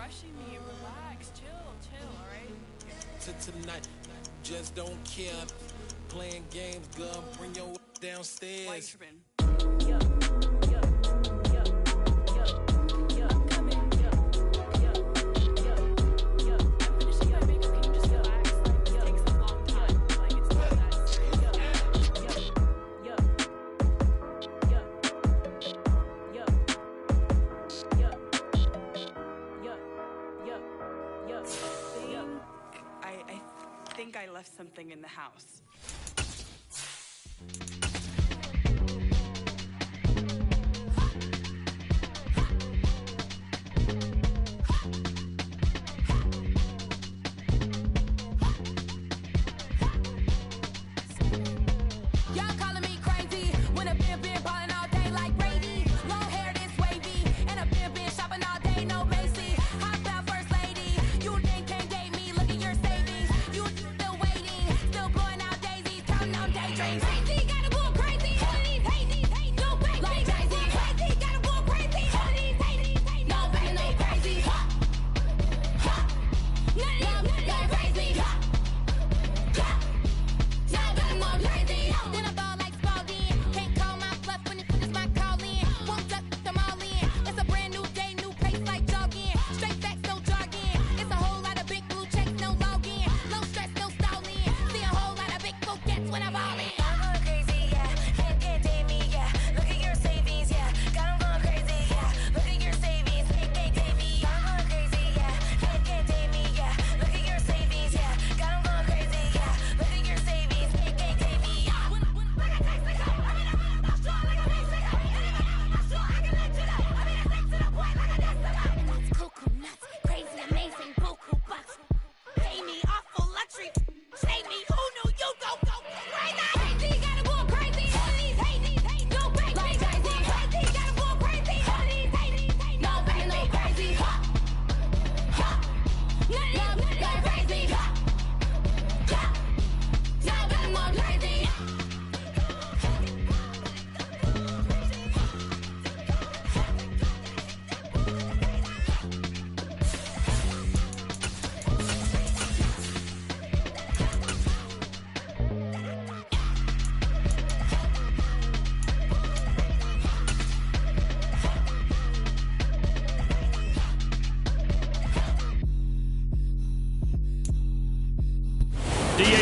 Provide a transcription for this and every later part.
rushing me. Relax, chill, all right? Tonight, just don't care. Playing games, girl, bring your downstairs. Why you tripping? I think I left something in the house.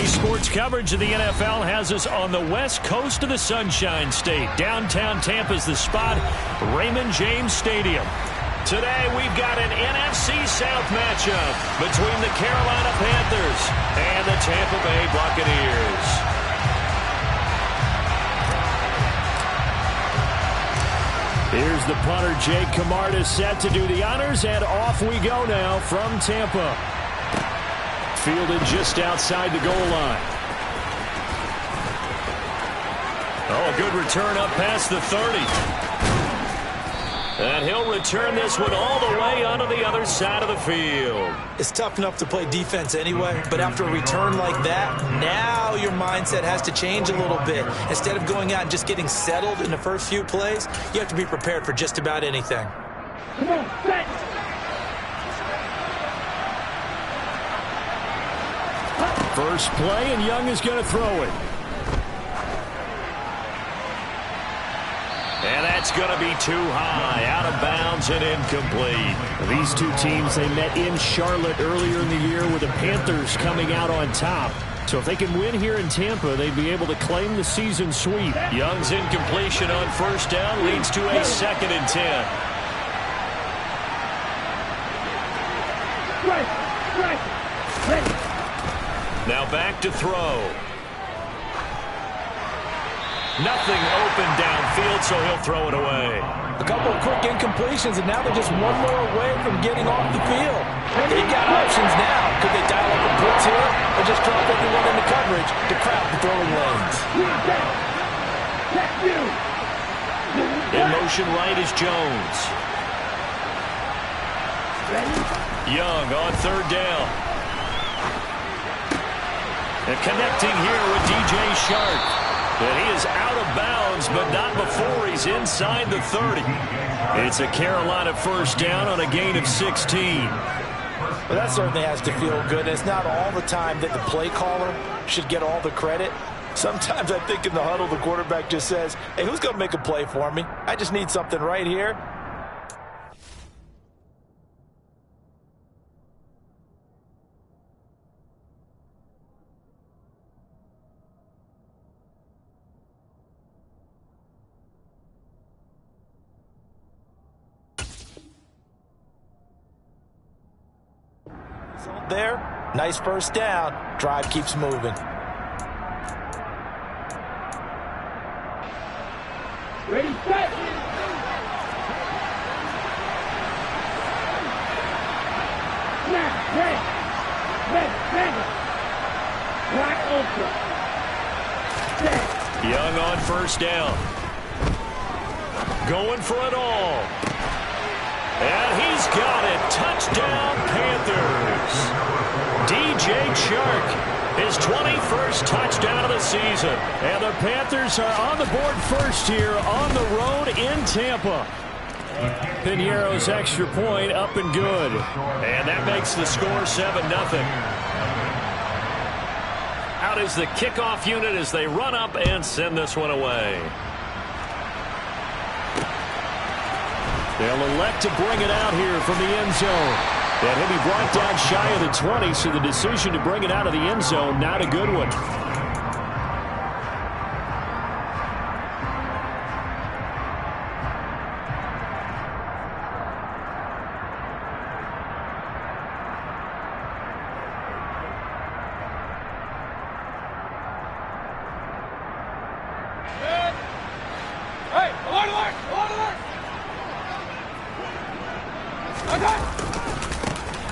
Sports coverage of the NFL has us on the west coast of the Sunshine State. Downtown Tampa's the spot, Raymond James Stadium. Today we've got an NFC South matchup between the Carolina Panthers and the Tampa Bay Buccaneers. Here's the punter, Jake Camarda, set to do the honors, and off we go now from Tampa. Fielded just outside the goal line. Oh, a good return up past the 30. And he'll return this one all the way onto the other side of the field. It's tough enough to play defense anyway, but after a return like that, now your mindset has to change a little bit. Instead of going out and just getting settled in the first few plays, you have to be prepared for just about anything. Come on, set! First play, and Young is going to throw it. And that's going to be too high, out of bounds and incomplete. These two teams, they met in Charlotte earlier in the year with the Panthers coming out on top. So if they can win here in Tampa, they'd be able to claim the season sweep. Young's incompletion on first down leads to a 2nd and 10. Now back to throw. Nothing open downfield, so he'll throw it away. A couple of quick incompletions, and now they're just one more away from getting off the field. They've got options now. Could they dial up a blitz here, or just drop everyone into coverage to crowd the throwing lanes? In motion right is Jones. Young on 3rd down. And connecting here with DJ Shark. And he is out of bounds, but not before he's inside the 30. It's a Carolina first down on a gain of 16. Well, that certainly has to feel good. It's not all the time that the play caller should get all the credit. Sometimes I think in the huddle, the quarterback just says, hey, who's going to make a play for me? I just need something right here. There, nice first down. Drive keeps moving. Ready, set. Snap, red, black ultra. Set. Young on first down. Going for it all. And he's got it. Touchdown, Panthers. DJ Chark, his 21st touchdown of the season. And the Panthers are on the board first here on the road in Tampa. Piñeiro's extra point up and good. And that makes the score 7-0. Out is the kickoff unit as they run up and send this one away. They'll elect to bring it out here from the end zone. And he'll be brought down shy of the 20, so the decision to bring it out of the end zone, not a good one.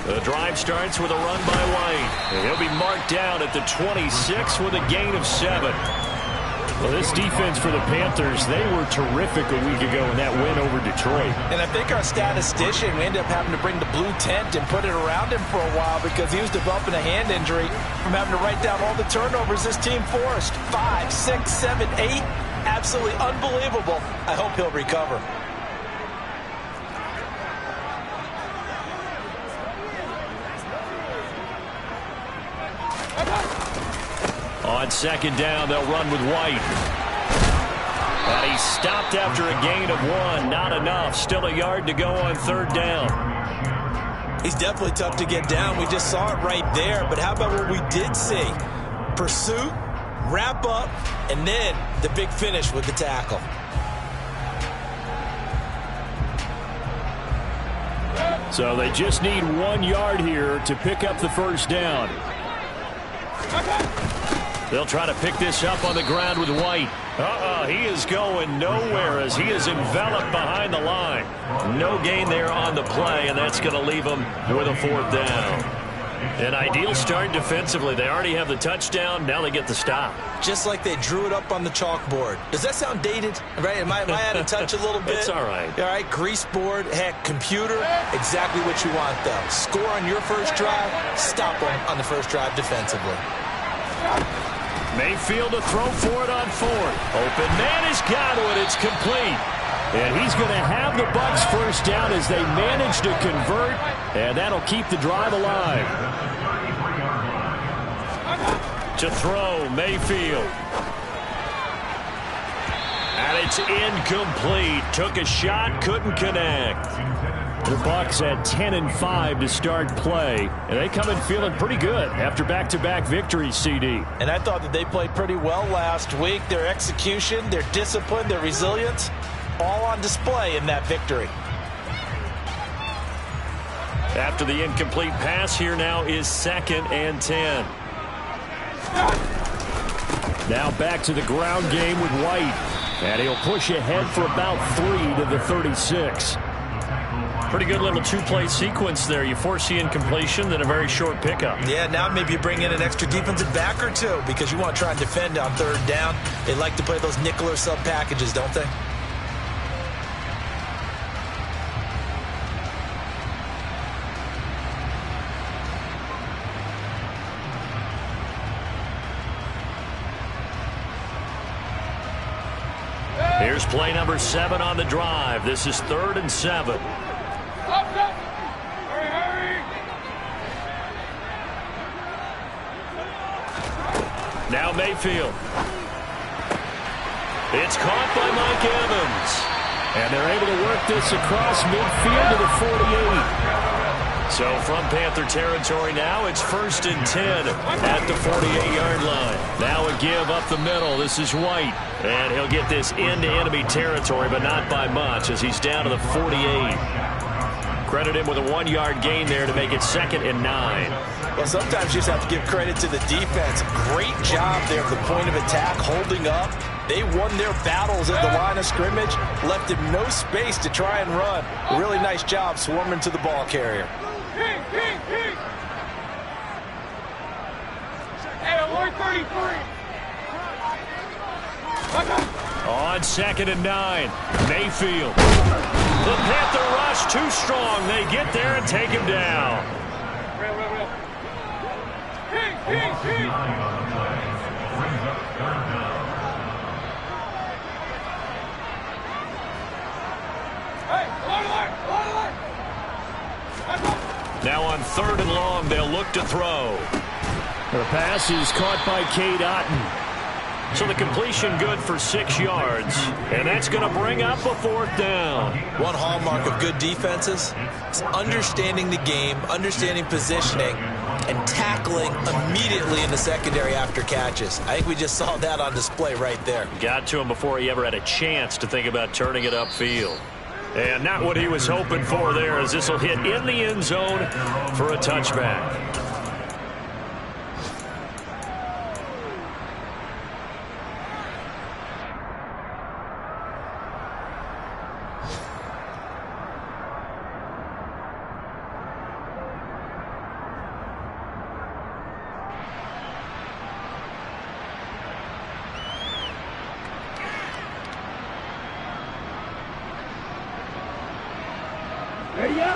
The drive starts with a run by White. And he'll be marked down at the 26 with a gain of 7. Well, this defense for the Panthers, they were terrific a week ago in that win over Detroit. And I think our statistician, we ended up having to bring the blue tent and put it around him for a while because he was developing a hand injury from having to write down all the turnovers this team forced. 5, 6, 7, 8. Absolutely unbelievable. I hope he'll recover. On second down, they'll run with White. And he stopped after a gain of 1. Not enough. Still a yard to go on third down. He's definitely tough to get down. We just saw it right there. But how about what we did see? Pursuit, wrap up, and then the big finish with the tackle. So they just need 1 yard here to pick up the first down. They'll try to pick this up on the ground with White. He is going nowhere as he is enveloped behind the line. No gain there on the play, and that's going to leave him with a fourth down. An ideal start defensively. They already have the touchdown. Now they get the stop. Just like they drew it up on the chalkboard. Does that sound dated? Right? Am I out of touch a little bit? It's all right. All right, grease board, heck, computer, exactly what you want, though. Score on your first drive, stop them on the first drive defensively. Mayfield to throw for it on fourth. Open man has got it. It's complete. And he's going to have the Bucs first down as they manage to convert, and that'll keep the drive alive. To throw, Mayfield. And it's incomplete. Took a shot, couldn't connect. The Bucs at 10-5 to start play, and they come in feeling pretty good after back-to-back victories, CD. And I thought that they played pretty well last week. Their execution, their discipline, their resilience, all on display in that victory. After the incomplete pass, here now is 2nd and 10. Now back to the ground game with White, and he'll push ahead for about 3 to the 36. Pretty good little two-play sequence there. You force the incompletion, then a very short pickup. Yeah, now maybe you bring in an extra defensive back or two because you want to try and defend on third down. They like to play those nickel or sub packages, don't they? Here's play number 7 on the drive. This is 3rd and 7. Now Mayfield. It's caught by Mike Evans. And they're able to work this across midfield to the 48. So from Panther territory now, it's 1st and 10 at the 48-yard line. Now a give up the middle. This is White. And he'll get this into enemy territory, but not by much as he's down to the 48. Credit him with a 1-yard gain there to make it 2nd and 9. Well, sometimes you just have to give credit to the defense. Great job there at the point of attack, holding up. They won their battles at the line of scrimmage, left him no space to try and run. Really nice job swarming to the ball carrier. On 2nd and 9, Mayfield. The Panther rush too strong. They get there and take him down. Now on 3rd and long, they'll look to throw. The pass is caught by Cade Otton. So the completion good for 6 yards, and that's going to bring up a 4th down. One hallmark of good defenses is understanding the game, understanding positioning, and tackling immediately in the secondary after catches. I think we just saw that on display right there. Got to him before he ever had a chance to think about turning it upfield. And not what he was hoping for there, as this will hit in the end zone for a touchback.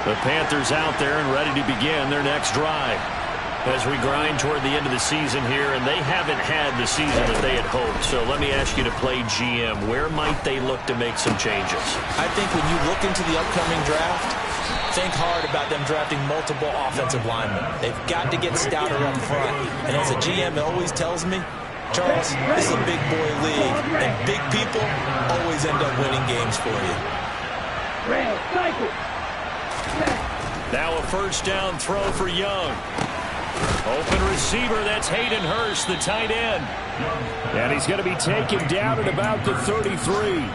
The Panthers out there and ready to begin their next drive as we grind toward the end of the season here, and they haven't had the season that they had hoped. So let me ask you to play GM. Where might they look to make some changes? I think when you look into the upcoming draft, think hard about them drafting multiple offensive linemen. They've got to get stouter up front. And as a GM, it always tells me, Charles, this is a big boy league, and big people always end up winning games for you. Now a 1st down throw for Young. Open receiver, that's Hayden Hurst, the tight end. And he's going to be taken down at about the 33.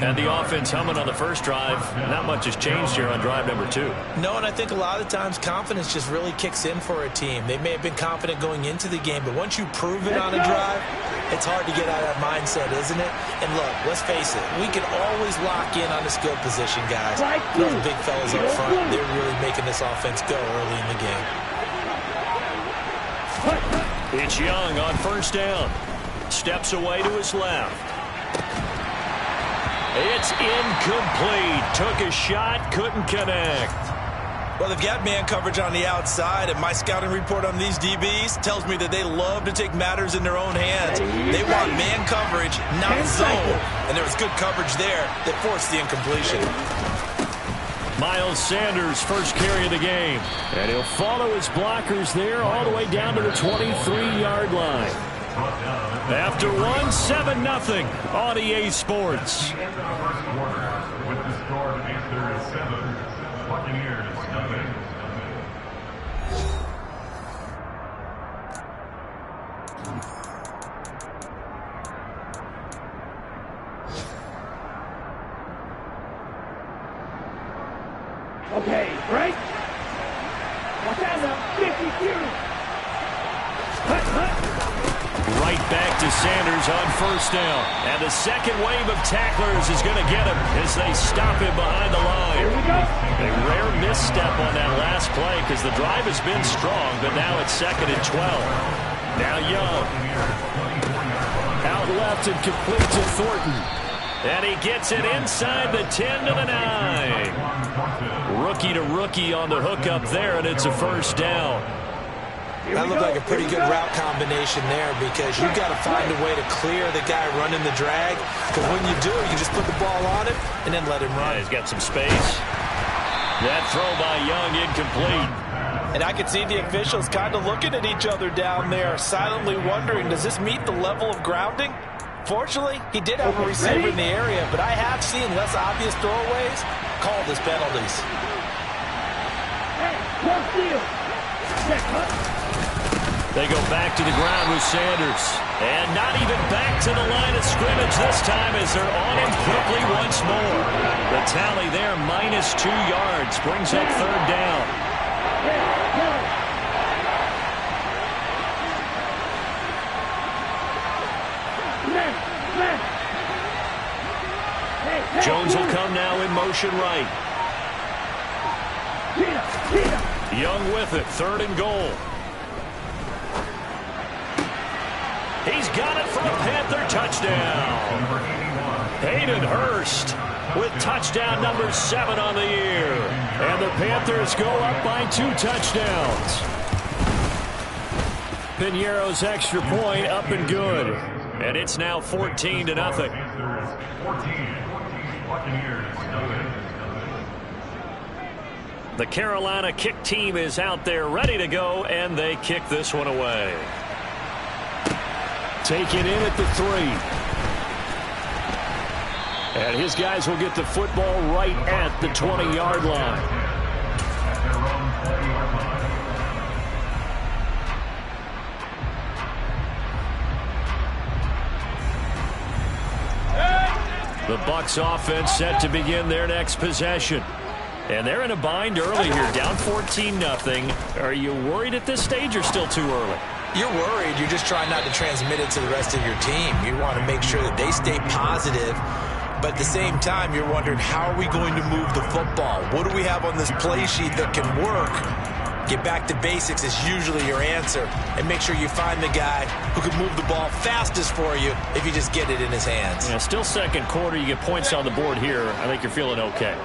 And the offense humming on the first drive. Not much has changed here on drive number 2. No, and I think a lot of times confidence just really kicks in for a team. They may have been confident going into the game, but once you prove it on a drive, it's hard to get out of that mindset, isn't it? And look, let's face it, we can always lock in on the skill position, guys. Those big fellas up front, they're really making this offense go early in the game. It's Young on 1st down. Steps away to his left. It's incomplete. Took a shot, couldn't connect. Well, they've got man coverage on the outside, and my scouting report on these DBs tells me that they love to take matters in their own hands. They want man coverage, not zone. And there was good coverage there that forced the incompletion. Miles Sanders, first carry of the game. And he'll follow his blockers there all the way down to the 23-yard line. After 7-0 on EA Sports. Okay, break. Watch out now. 52. Right back to Sanders on 1st down. And the second wave of tacklers is going to get him as they stop him behind the line. Here we go. A rare misstep on that last play because the drive has been strong, but now it's 2nd and 12. Now Young. Out left and complete to Thornton. And he gets it inside the 10 to the 9. Rookie to rookie on the hook up there, and it's a 1st down. That looked like a pretty good route combination there because you've got to find a way to clear the guy running the drag. Because when you do, you just put the ball on him and then let him run. Yeah, he's got some space. That throw by Young incomplete. And I could see the officials kind of looking at each other down there, silently wondering, does this meet the level of grounding? Fortunately, he did have a receiver in the area, but I have seen less obvious throwaways called as penalties. They go back to the ground with Sanders. And not even back to the line of scrimmage this time as they're on him quickly once more. The tally there, -2 yards, brings up third down. Jones will come now in motion right. Young with it, 3rd and goal. He's got it for a Panther touchdown. Hayden Hurst with touchdown number 7 on the year. And the Panthers go up by 2 touchdowns. Piñeiro's extra point up and good. And it's now 14-0. The Carolina kick team is out there ready to go, and they kick this one away. Taken in at the 3. And his guys will get the football right at the 20-yard line. The Bucs offense set to begin their next possession. And they're in a bind early here, down 14-0. Are you worried at this stage or still too early? You're worried. You're just trying not to transmit it to the rest of your team. You want to make sure that they stay positive. But at the same time, you're wondering, how are we going to move the football? What do we have on this play sheet that can work? Get back to basics is usually your answer. And make sure you find the guy who can move the ball fastest for you if you just get it in his hands. Yeah, still second quarter. You get points on the board here. I think you're feeling okay.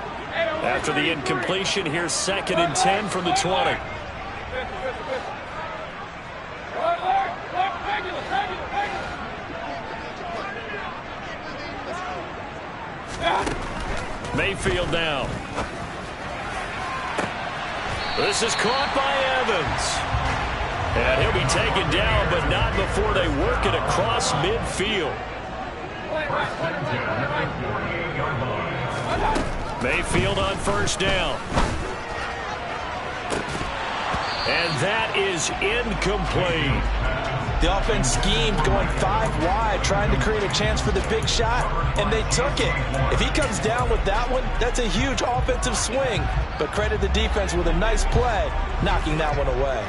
After the incompletion, here's 2nd and 10 from the 20. Mayfield now. This is caught by Evans. And he'll be taken down, but not before they work it across midfield. Mayfield on 1st down. And that is incomplete. The offense schemed going 5 wide, trying to create a chance for the big shot, and they took it. If he comes down with that one, that's a huge offensive swing. But credit the defense with a nice play, knocking that one away.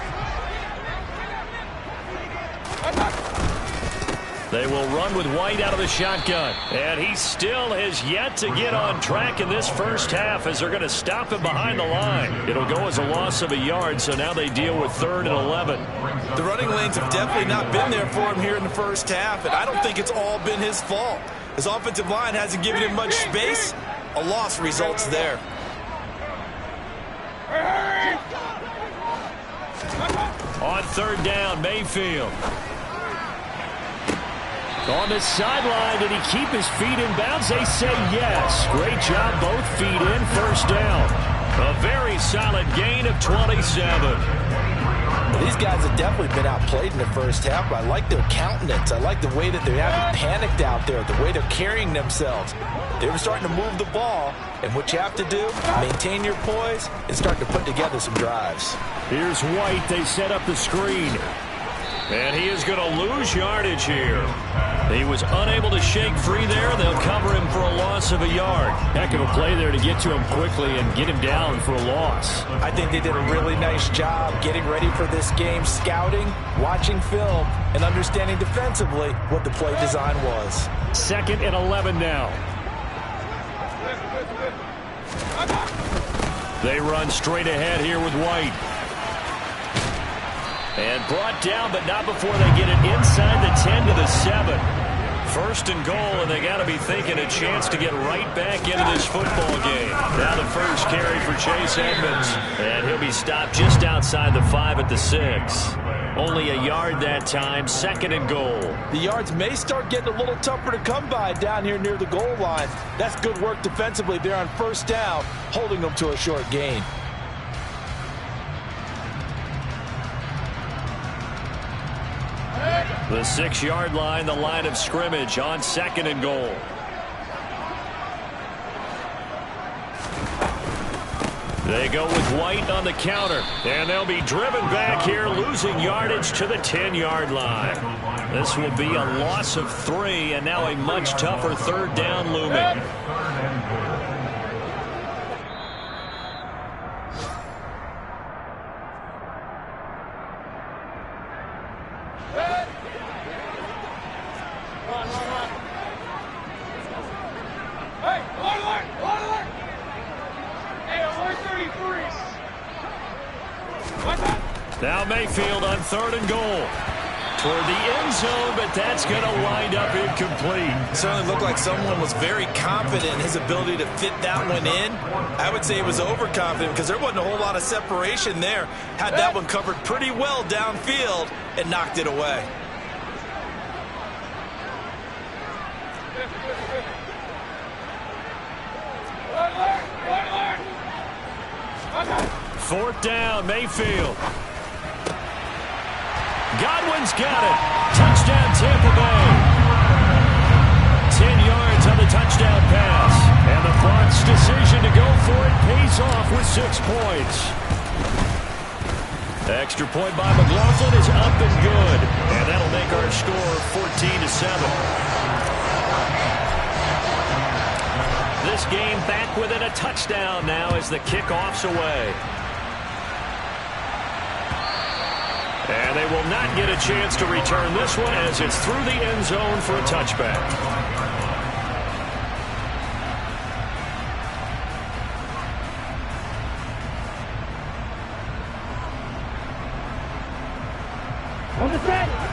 They will run with White out of the shotgun. And he still has yet to get on track in this first half as they're going to stop him behind the line. It'll go as a loss of a yard, so now they deal with 3rd and 11. The running lanes have definitely not been there for him here in the first half, and I don't think it's all been his fault. His offensive line hasn't given him much space. A loss results there. On 3rd down, Mayfield. On the sideline, did he keep his feet in bounds? They say yes. Great job, both feet in, 1st down. A very solid gain of 27. These guys have definitely been outplayed in the first half. I like their countenance. I like the way that they haven't panicked out there, the way they're carrying themselves. They were starting to move the ball, and what you have to do, maintain your poise and start to put together some drives. Here's White. They set up the screen. And he is going to lose yardage here. He was unable to shake free there. They'll cover him for a loss of a yard. Heck of a play there to get to him quickly and get him down for a loss. I think they did a really nice job getting ready for this game, scouting, watching film, and understanding defensively what the play design was. 2nd and 11 now. They run straight ahead here with White. And brought down, but not before they get it inside the 10 to the 7. 1st and goal, and they got to be thinking a chance to get right back into this football game. Now the first carry for Chase Edmonds. And he'll be stopped just outside the 5 at the 6. Only a yard that time, 2nd and goal. The yards may start getting a little tougher to come by down here near the goal line. That's good work defensively there on 1st down, holding them to a short gain. The 6-yard line, the line of scrimmage on 2nd and goal. They go with White on the counter, and they'll be driven back here, losing yardage to the 10-yard line. This will be a loss of 3, and now a much tougher 3rd down looming. Now Mayfield on 3rd and goal. Toward the end zone, but that's going to wind up incomplete. It certainly looked like someone was very confident in his ability to fit that one in. I would say he was overconfident because there wasn't a whole lot of separation there. Had that one covered pretty well downfield and knocked it away. Fourth down, Mayfield. Godwin's got it. Touchdown, Tampa Bay. 10 yards on the touchdown pass. And the Bucs' decision to go for it pays off with 6 points. The extra point by McLaughlin is up and good. And that'll make our score 14-7. This game back within a touchdown now as the kickoff's away. And they will not get a chance to return this one as it's through the end zone for a touchback.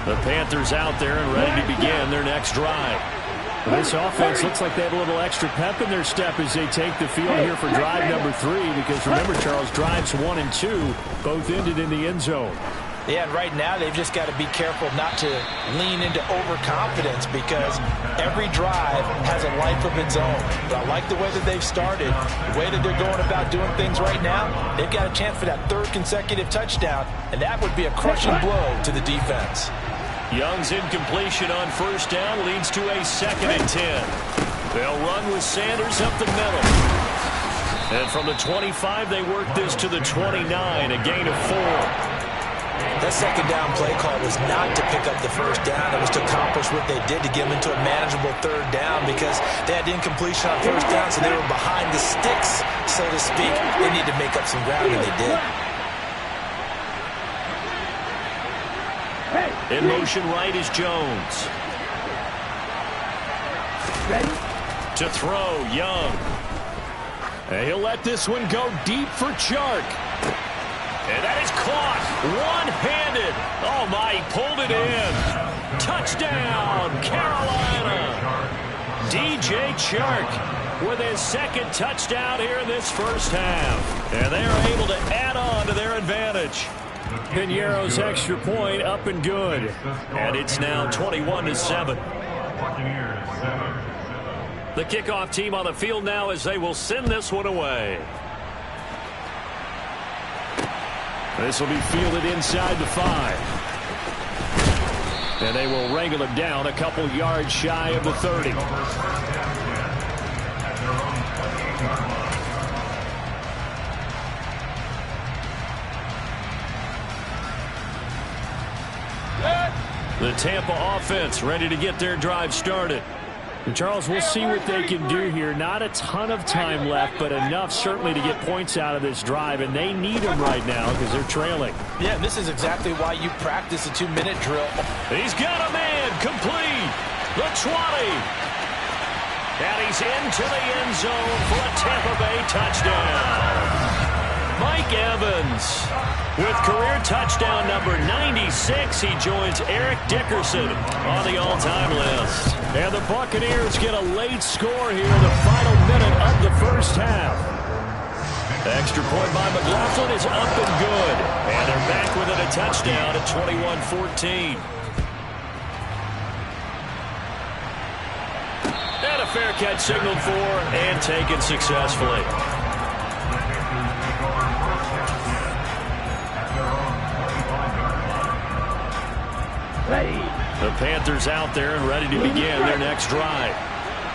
The Panthers out there and ready to begin their next drive. This offense looks like they have a little extra pep in their step as they take the field here for drive number 3 because remember, Charles, drives 1 and 2 both ended in the end zone. Yeah, and right now they've just got to be careful not to lean into overconfidence because every drive has a life of its own. But I like the way that they've started, the way that they're going about doing things right now. They've got a chance for that 3rd consecutive touchdown, and that would be a crushing blow to the defense. Young's incompletion on 1st down leads to a 2nd and 10. They'll run with Sanders up the middle. And from the 25, they work this to the 29, a gain of 4. That 2nd down play call was not to pick up the 1st down. It was to accomplish what they did to get them into a manageable 3rd down because they had incompletion on 1st down, so they were behind the sticks, so to speak. They need to make up some ground, and they did. In motion right is Jones. Ready? To throw, Young. And he'll let this one go deep for Chark. And that is caught one-handed. Oh, my, he pulled it in. Touchdown, Carolina. DJ Chark with his 2nd touchdown here in this 1st half. And they are able to add on to their advantage. Piñeiro's extra point up and good. And it's now 21-7. The kickoff team on the field now as they will send this one away. This will be fielded inside the 5. And they will wrangle him down a couple yards shy of the 30. The Tampa offense ready to get their drive started. And Charles, we'll see what they can do here. Not a ton of time left, but enough certainly to get points out of this drive, and they need them right now because they're trailing. Yeah, and this is exactly why you practice a 2-minute drill. He's got a man complete. The 20. And he's into the end zone for a Tampa Bay touchdown. Mike Evans with career touchdown number 96. He joins Eric Dickerson on the all-time list. And the Buccaneers get a late score here in the final minute of the 1st half. extra point by McLaughlin is up and good. And they're back within a touchdown at 21-14. And a fair catch signaled for and taken successfully. The Panthers out there and ready to begin their next drive.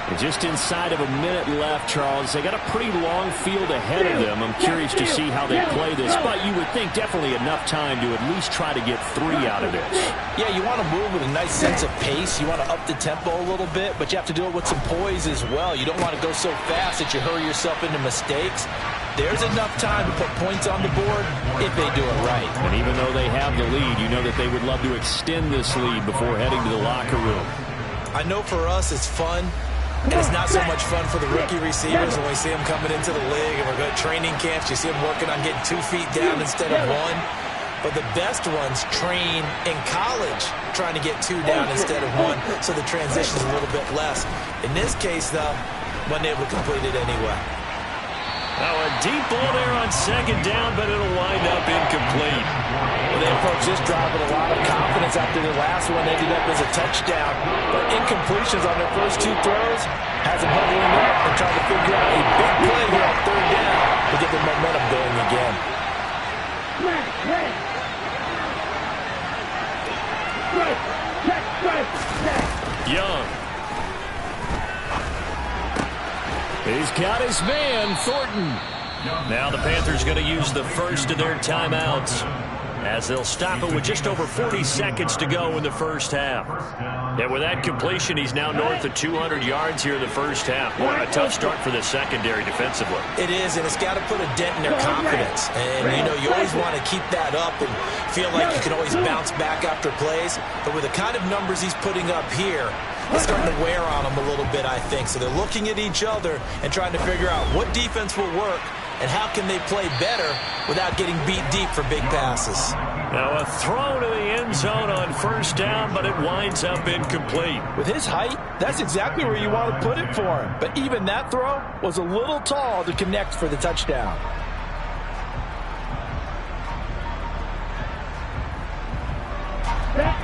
And just inside of a minute left, Charles. They got a pretty long field ahead of them. I'm curious to see how they play this, but you would think definitely enough time to at least try to get 3 out of this. Yeah, you want to move with a nice sense of pace. You want to up the tempo a little bit, but you have to do it with some poise as well. You don't want to go so fast that you hurry yourself into mistakes. There's enough time to put points on the board if they do it right. And even though they have the lead, you know that they would love to extend this lead before heading to the locker room. I know for us it's fun, and it's not so much fun for the rookie receivers when we see them coming into the league and we're going to training camps. You see them working on getting 2 feet down instead of 1. But the best ones train in college trying to get 2 down instead of 1, so the transition's a little bit less. In this case, though, wasn't able to complete it anyway. Now a deep ball there on 2nd down, but it'll wind up incomplete. Well, they approached this drive with a lot of confidence after the last one ended up as a touchdown. But incompletions on their first 2 throws has them huddling up and trying to figure out a big play here on 3rd down to get the momentum going again. Young. He's got his man, Thornton. Now the Panthers going to use the first of their timeouts as they'll stop it with just over 40 seconds to go in the first half. And with that completion, he's now north of 200 yards here in the first half. Boy, a tough start for the secondary defensively. It is, and it's got to put a dent in their confidence. And, you know, you always want to keep that up and feel like you can always bounce back after plays. But with the kind of numbers he's putting up here, it's starting to wear on them a little bit, I think. So they're looking at each other and trying to figure out what defense will work and how can they play better without getting beat deep for big passes. Now a throw to the end zone on 1st down, but it winds up incomplete. With his height, that's exactly where you want to put it for him. But even that throw was a little tall to connect for the touchdown.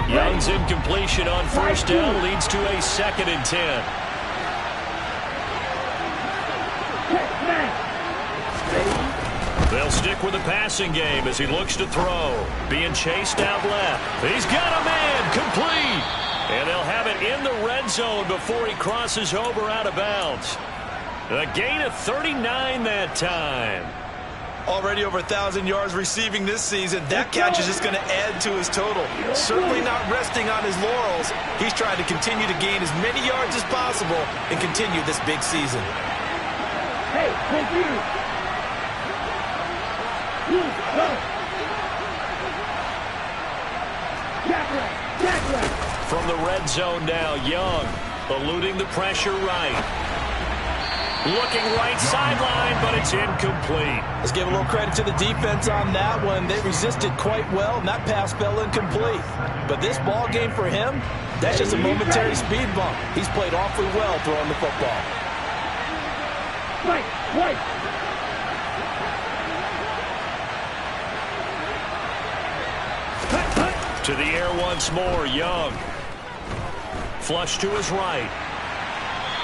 Young's incompletion on 1st down leads to a 2nd and 10. They'll stick with the passing game as he looks to throw. Being chased out left. He's got a man complete. And they'll have it in the red zone before he crosses over out of bounds. A gain of 39 that time. Already over 1,000 yards receiving this season. That catch is just going to add to his total. Certainly not resting on his laurels. He's trying to continue to gain as many yards as possible and continue this big season. Hey, thank you. From the red zone now, Young eluding the pressure right. Looking right sideline, but it's incomplete. Let's give a little credit to the defense on that one. They resisted quite well, and that pass fell incomplete. But this ball game for him, that's just a momentary speed bump. He's played awfully well throwing the football. Wait. To the air once more, Young. Flush to his right.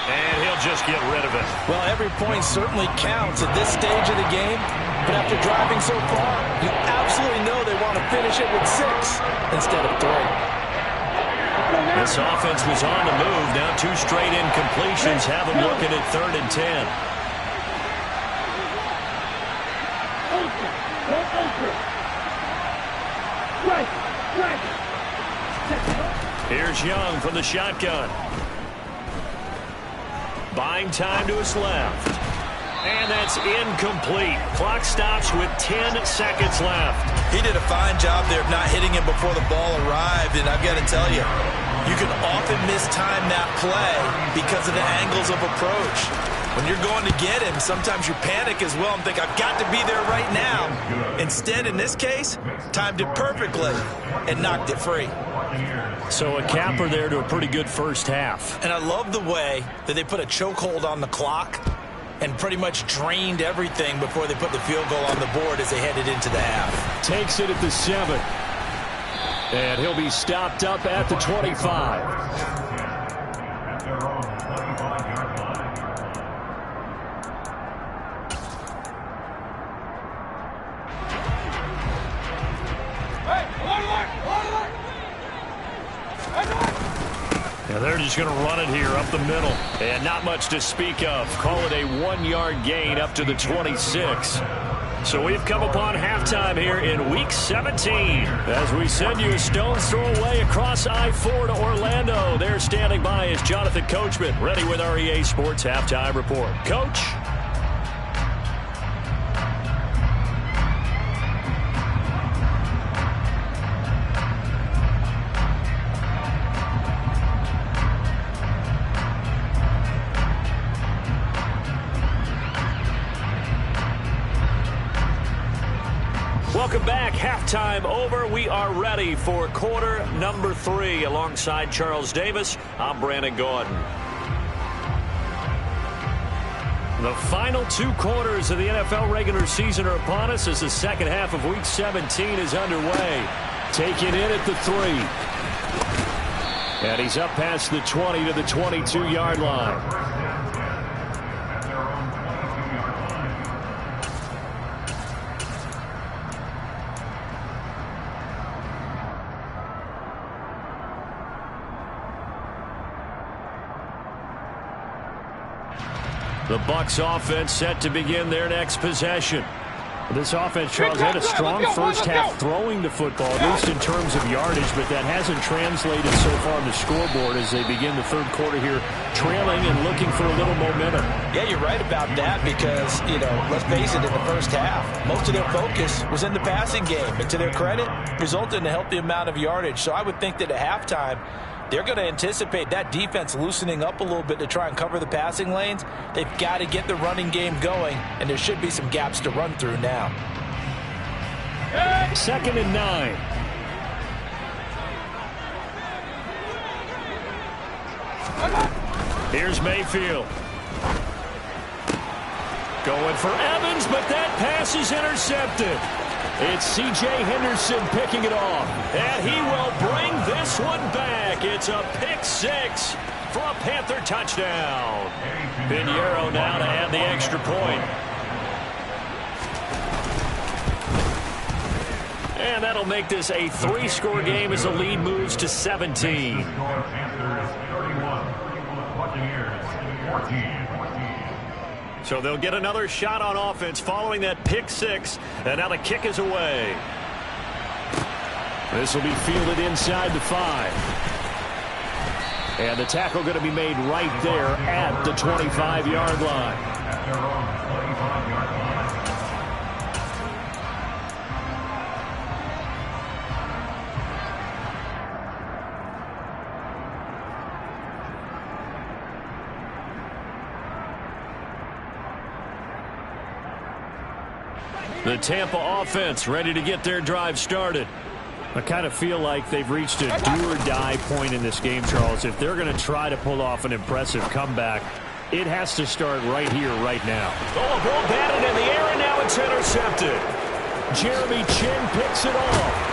And he'll just get rid of it. Well, every point certainly counts at this stage of the game. But after driving so far, you absolutely know they want to finish it with 6 instead of 3. This offense was on the move. Now 2 straight incompletions have them looking at 3rd and 10. Here's Young from the shotgun. Buying time to his left. And that's incomplete. Clock stops with 10 seconds left. He did a fine job there of not hitting him before the ball arrived, and I've got to tell you, you can often mistime that play because of the angles of approach. When you're going to get him, sometimes you panic as well and think, I've got to be there right now. Instead, in this case, timed it perfectly and knocked it free. So a capper there to a pretty good first half. And I love the way that they put a chokehold on the clock. and pretty much drained everything before they put the field goal on the board as they headed into the half. Takes it at the 7. And he'll be stopped up at the 25. And they're just going to run it here up the middle. And not much to speak of. Call it a 1-yard gain up to the 26. So we've come upon halftime here in Week 17. As we send you a stone's throw away across I-4 to Orlando. There standing by is Jonathan Coachman, ready with our EA Sports Halftime Report. Coach? Welcome back. Halftime over. We are ready for quarter number 3. Alongside Charles Davis, I'm Brandon Gordon. The final 2 quarters of the NFL regular season are upon us as the second half of Week 17 is underway. Taken in at the 3. And he's up past the 20 to the 22-yard line. The Bucs offense set to begin their next possession. This offense, Charles, had a strong first half throwing the football, at least in terms of yardage, but that hasn't translated so far on the scoreboard as they begin the third quarter here, trailing and looking for a little momentum. Yeah, you're right about that because, let's face it, in the first half, most of their focus was in the passing game, but to their credit, resulted in a healthy amount of yardage. So I would think that at halftime, they're going to anticipate that defense loosening up a little bit to try and cover the passing lanes. They've got to get the running game going, and there should be some gaps to run through now. 2nd and 9. Here's Mayfield. Going for Evans, but that pass is intercepted. It's C.J. Henderson picking it off, and he will bring this one back. It's a pick 6 for a Panther touchdown. Pinheiro now to add the extra point. And that'll make this a 3-score game as the lead moves to 17. So they'll get another shot on offense following that pick 6. And now the kick is away. This will be fielded inside the 5. And the tackle going to be made right there at the 25-yard line. The Tampa offense ready to get their drive started. I kind of feel like they've reached a do-or-die point in this game, Charles. If they're going to try to pull off an impressive comeback, it has to start right here, right now. Oh, a ball batted in the air, and now it's intercepted. Jeremy Chin picks it off.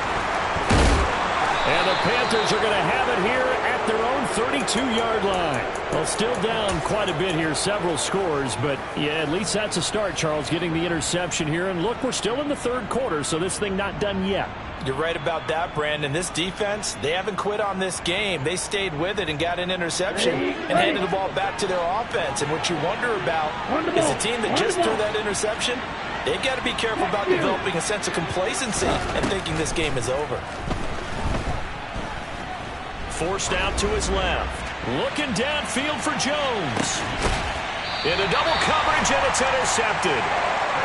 And the Panthers are going to have it here at their own 32-yard line. Well, still down quite a bit here, several scores, but yeah, at least that's a start, Charles, getting the interception here. And look, we're still in the third quarter, so this thing not done yet. You're right about that, Brandon. This defense, they haven't quit on this game. They stayed with it and got an interception and handed the ball back to their offense. And what you wonder about is a team that just threw that interception, they've got to be careful about developing a sense of complacency and thinking this game is over. Forced out to his left. Looking downfield for Jones. Into double coverage, and it's intercepted.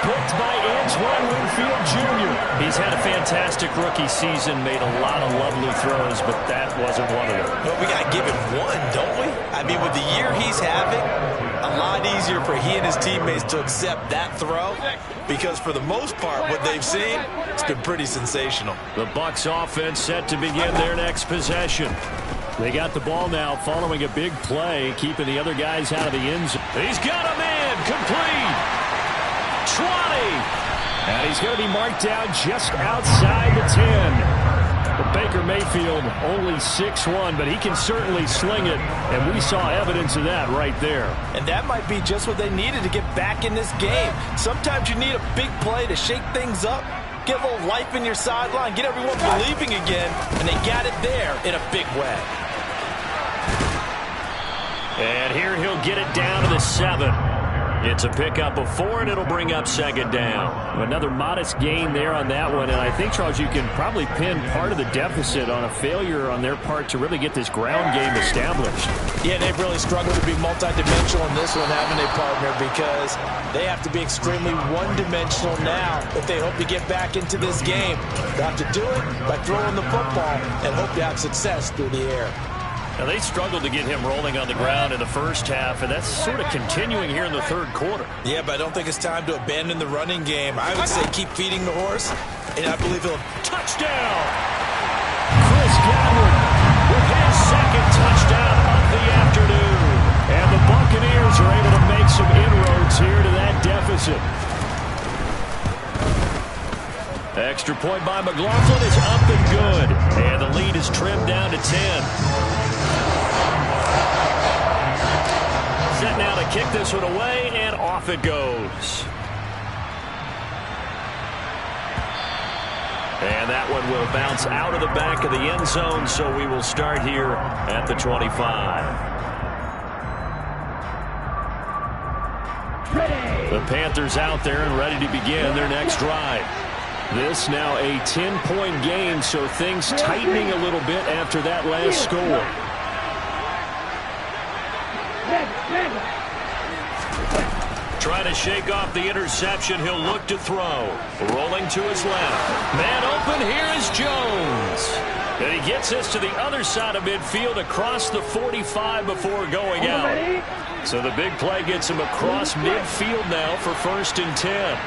Picked by Antoine Winfield Jr. He's had a fantastic rookie season, made a lot of lovely throws, but that wasn't one of them. Well, we got to give him one, don't we? I mean, with the year he's having, a lot easier for he and his teammates to accept that throw because for the most part, what they've seen, it's been pretty sensational. The Bucs offense set to begin their next possession. They got the ball now following a big play, keeping the other guys out of the end zone. He's got him in. time, complete. 20. And he's going to be marked down just outside the 10. But Baker Mayfield only 6'1", but he can certainly sling it, and we saw evidence of that right there. And that might be just what they needed to get back in this game. Sometimes you need a big play to shake things up, get a little life in your sideline, get everyone believing again, and they got it there in a big way. And here he'll get it down to the 7. It's a pickup of 4, and it'll bring up second down. Another modest gain there on that one, and I think, Charles, you can probably pin part of the deficit on a failure on their part to really get this ground game established. Yeah, they've really struggled to be multidimensional in this one, haven't they, partner? Because they have to be extremely one-dimensional now if they hope to get back into this game. They have to do it by throwing the football and hope to have success through the air. Now, they struggled to get him rolling on the ground in the first half, and that's sort of continuing here in the third quarter. Yeah, but I don't think it's time to abandon the running game. I would say keep feeding the horse, and I believe he'll... Touchdown! Chris Godwin with his second touchdown of the afternoon. And the Buccaneers are able to make some inroads here to that deficit. Extra point by McLaughlin is up and good. And the lead is trimmed down to 10. Set now to kick this one away, and off it goes. And that one will bounce out of the back of the end zone, so we will start here at the 25. The Panthers out there and ready to begin their next drive. This now a 10-point game, so things tightening a little bit after that last score. Trying to shake off the interception. He'll look to throw. Rolling to his left. Man open. Here is Jones. And he gets this to the other side of midfield across the 45 before going out. So the big play gets him across midfield now for 1st and 10.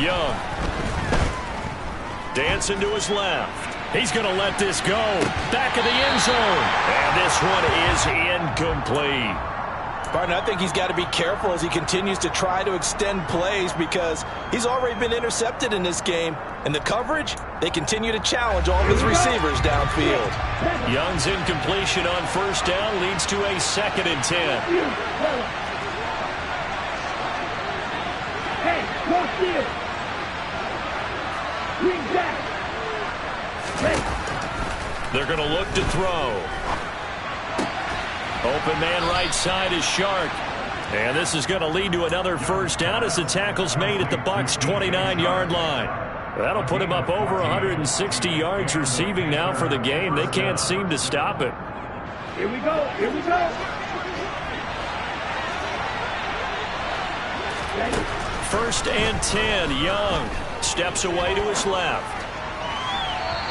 Young. Dancing to his left. He's going to let this go. Back of the end zone. And this one is incomplete. Partner, I think he's got to be careful as he continues to try to extend plays because he's already been intercepted in this game. And the coverage, they continue to challenge all of his receivers downfield. Young's incompletion on 1st down leads to a 2nd and 10. Hey, go steal. Green back. They're going to look to throw. Open man right side is Shark. And this is going to lead to another 1st down as the tackle's made at the Bucs' 29-yard line. That'll put him up over 160 yards receiving now for the game. They can't seem to stop it. Here we go. Here we go. 1st and 10. Young steps away to his left.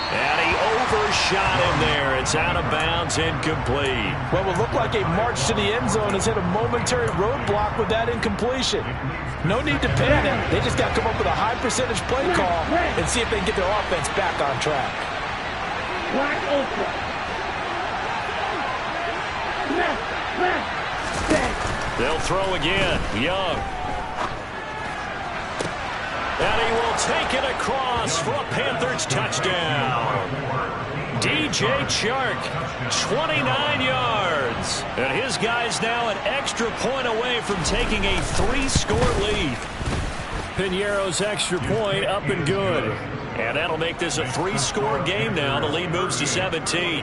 And he overshot him there. It's out of bounds, incomplete. What will look like a march to the end zone has hit a momentary roadblock with that incompletion. No need to panic. They just got to come up with a high percentage play call and see if they can get their offense back on track. Wide open. Left. They'll throw again. Young. And he will take it across for a Panthers touchdown. DJ Chark, 29 yards. And his guy's now an extra point away from taking a 3-score lead. Piñeiro's extra point up and good. And that'll make this a 3-score game now. The lead moves to 17.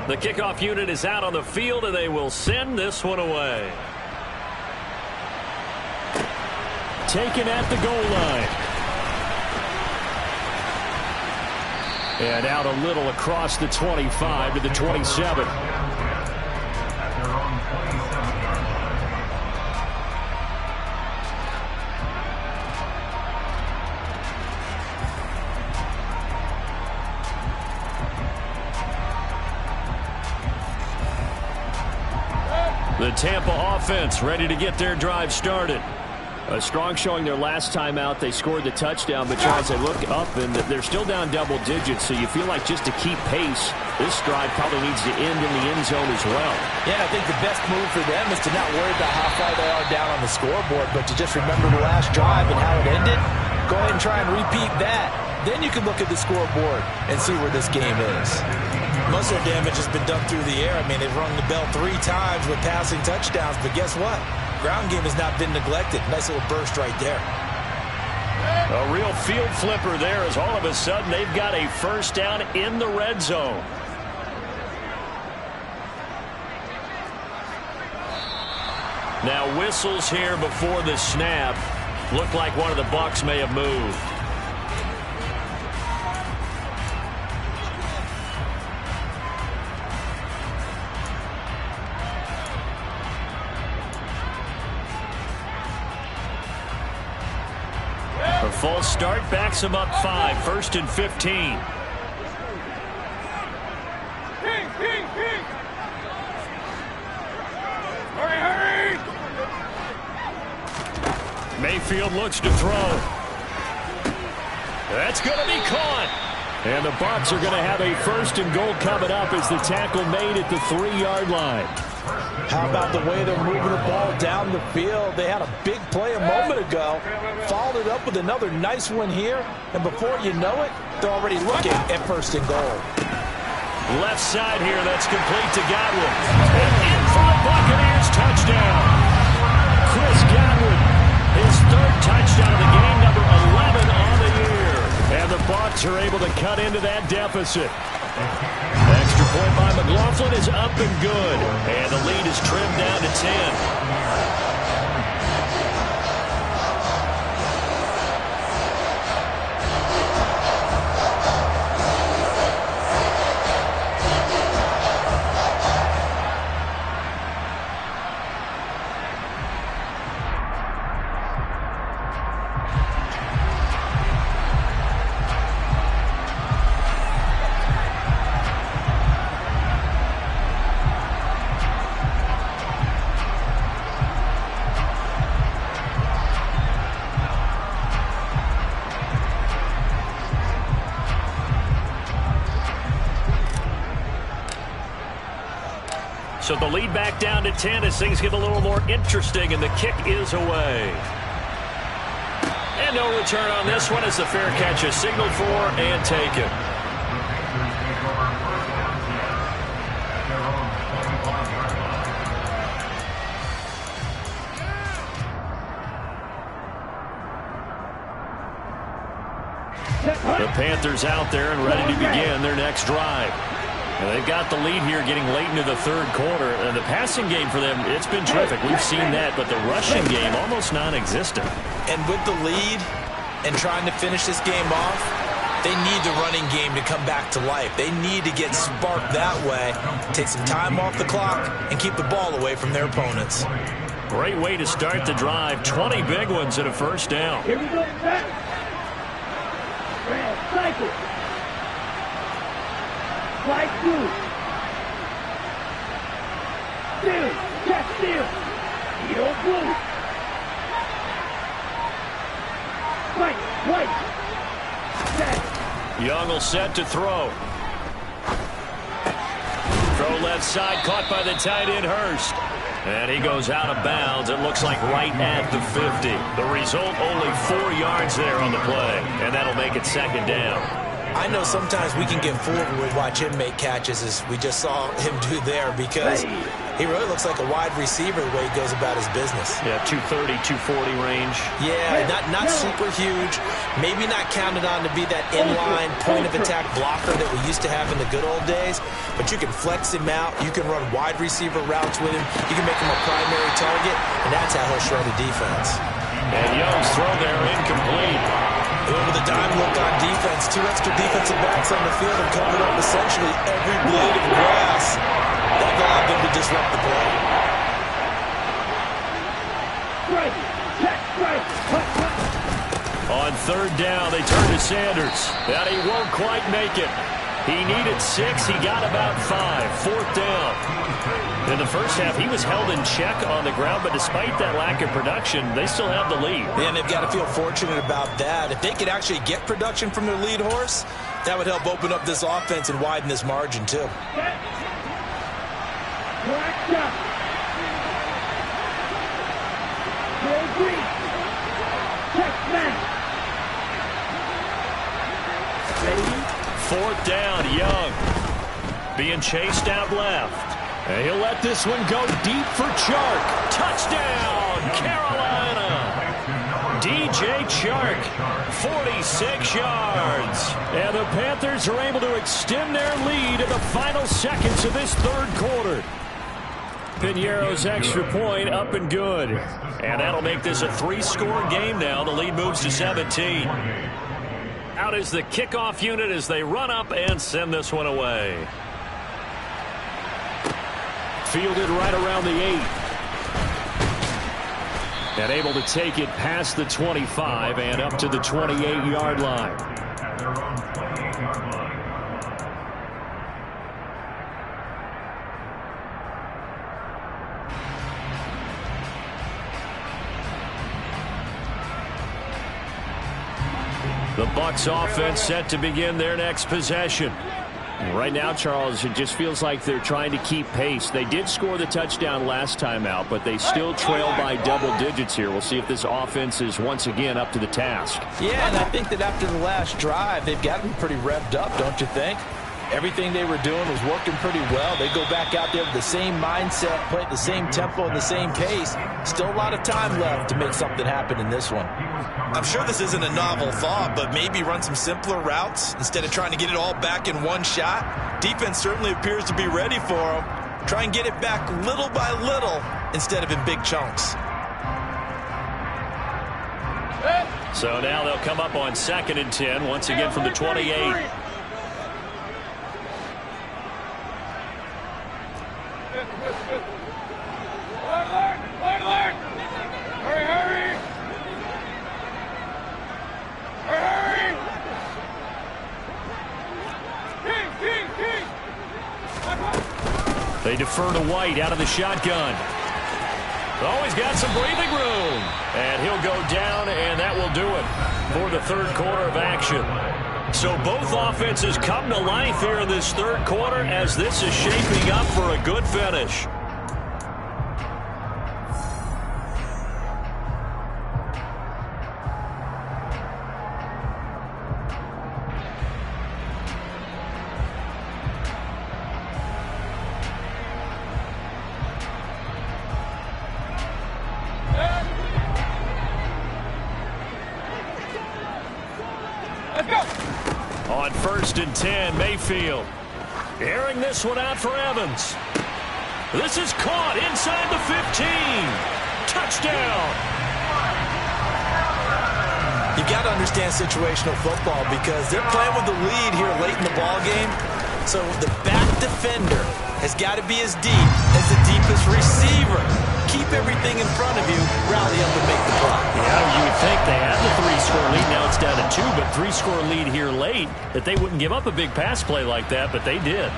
The kickoff unit is out on the field, and they will send this one away. Taken at the goal line. And out a little across the 25 to the 27. The Tampa offense ready to get their drive started. A strong showing their last time out. They scored the touchdown, but Charles, they look up and they're still down double digits, so you feel like just to keep pace, this drive probably needs to end in the end zone as well. Yeah, I think the best move for them is to not worry about how far they are down on the scoreboard, but to just remember the last drive and how it ended. Go ahead and try and repeat that. Then you can look at the scoreboard and see where this game is. Most of their damage has been done through the air. I mean, they've rung the bell 3 times with passing touchdowns, but guess what? Ground game has not been neglected. Nice little burst right there. A real field flipper there as all of a sudden they've got a first down in the red zone. Now whistles here before the snap. Looked like one of the Bucs may have moved. A false start backs him up 5. 1st and 15. Hurry! Mayfield looks to throw. That's going to be caught. And the Bucs are going to have a 1st and goal coming up as the tackle made at the 3-yard line. How about the way they're moving the ball down the field? They had a big play a moment ago, followed it up with another nice one here, and before you know it, they're already looking at 1st and goal. Left side here, that's complete to Godwin. And in for the Buccaneers, touchdown. Chris Godwin, his 3rd touchdown of the game, number 11 on the year. And the Bucs are able to cut into that deficit. Extra point by McLaughlin is up and good. And the lead is trimmed down to 10. So the lead back down to 10 as things get a little more interesting, and the kick is away. And no return on this one as the fair catch is signaled for and taken. The Panthers out there and ready to begin their next drive. And they've got the lead here getting late into the 3rd quarter. And the passing game for them, it's been terrific. We've seen that, but the rushing game almost non-existent. And with the lead and trying to finish this game off, they need the running game to come back to life. They need to get sparked that way, take some time off the clock, and keep the ball away from their opponents. Great way to start the drive. 20 big ones and a 1st down. Here we go, back. Red cycle. Slide through. Still. Check still. Heel blue. White. Set. Young will set to throw. Throw left side, caught by the tight end Hurst. And he goes out of bounds. It looks like right at the 50. The result, only 4 yards there on the play. And that'll make it 2nd down. I know sometimes we can get fooled when we watch him make catches, as we just saw him do there, because he really looks like a wide receiver the way he goes about his business. Yeah, 230, 240 range. Yeah, not super huge. Maybe not counted on to be that inline point-of-attack blocker that we used to have in the good old days, but you can flex him out. You can run wide receiver routes with him. You can make him a primary target, and that's how he'll shred the defense. And Young's throw there incomplete. With a dime look on defense, 2 extra defensive backs on the field and covered up essentially every blade of grass. That allowed them to disrupt the play. On 3rd down, they turn to Sanders. And he won't quite make it. He needed 6. He got about 5. 4th down. In the first half, he was held in check on the ground, but despite that lack of production, they still have the lead. And they've got to feel fortunate about that. If they could actually get production from their lead horse, that would help open up this offense and widen this margin, too. Fourth down, Young. Being chased out left. And he'll let this one go deep for Chark. Touchdown, Carolina. DJ Chark, 46 yards. And the Panthers are able to extend their lead in the final seconds of this third quarter. Piñeiro's extra point up and good. And that'll make this a 3-score game now. The lead moves to 17. Out is the kickoff unit as they run up and send this one away. Fielded right around the 8. And able to take it past the 25 and up to the 28-yard line. The Bucs offense set to begin their next possession. Right now, Charles, it just feels like they're trying to keep pace. They did score the touchdown last time out, but they still trail by double digits here. We'll see if this offense is once again up to the task. Yeah, and I think that after the last drive, they've got to be pretty revved up, don't you think? Everything they were doing was working pretty well. They go back out there with the same mindset, play at the same tempo and the same pace. Still a lot of time left to make something happen in this one. I'm sure this isn't a novel thought, but maybe run some simpler routes instead of trying to get it all back in one shot. Defense certainly appears to be ready for them. Try and get it back little by little instead of in big chunks. So now they'll come up on 2nd and 10, once again from the 28. They defer to White out of the shotgun. Oh, he's got some breathing room. And he'll go down, and that will do it for the third quarter of action. So both offenses come to life here in this third quarter as this is shaping up for a good finish. On 1st and 10, Mayfield. Airing this one out for Evans. This is caught inside the 15. Touchdown. You've got to understand situational football because they're playing with the lead here late in the ball game. So the back defender has got to be as deep as the deepest receiver. Keep everything in front of you, rally up and make the play. Yeah, you would think they had the 3-score lead. Now it's down to 2, but 3-score lead here late, that they wouldn't give up a big pass play like that, but they did.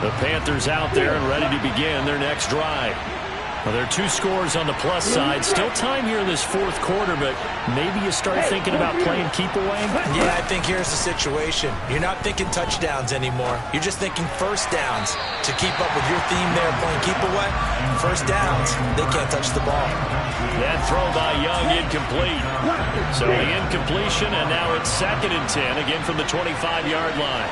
The Panthers out there and ready to begin their next drive. Well, there are 2 scores on the plus side. Still time here in this fourth quarter, but maybe you start thinking about playing keep away? Yeah, I think here's the situation. You're not thinking touchdowns anymore. You're just thinking first downs. To keep up with your theme there, playing keep away, first downs, they can't touch the ball. That throw by Young incomplete. So the incompletion, and now it's 2nd and 10, again from the 25-yard line.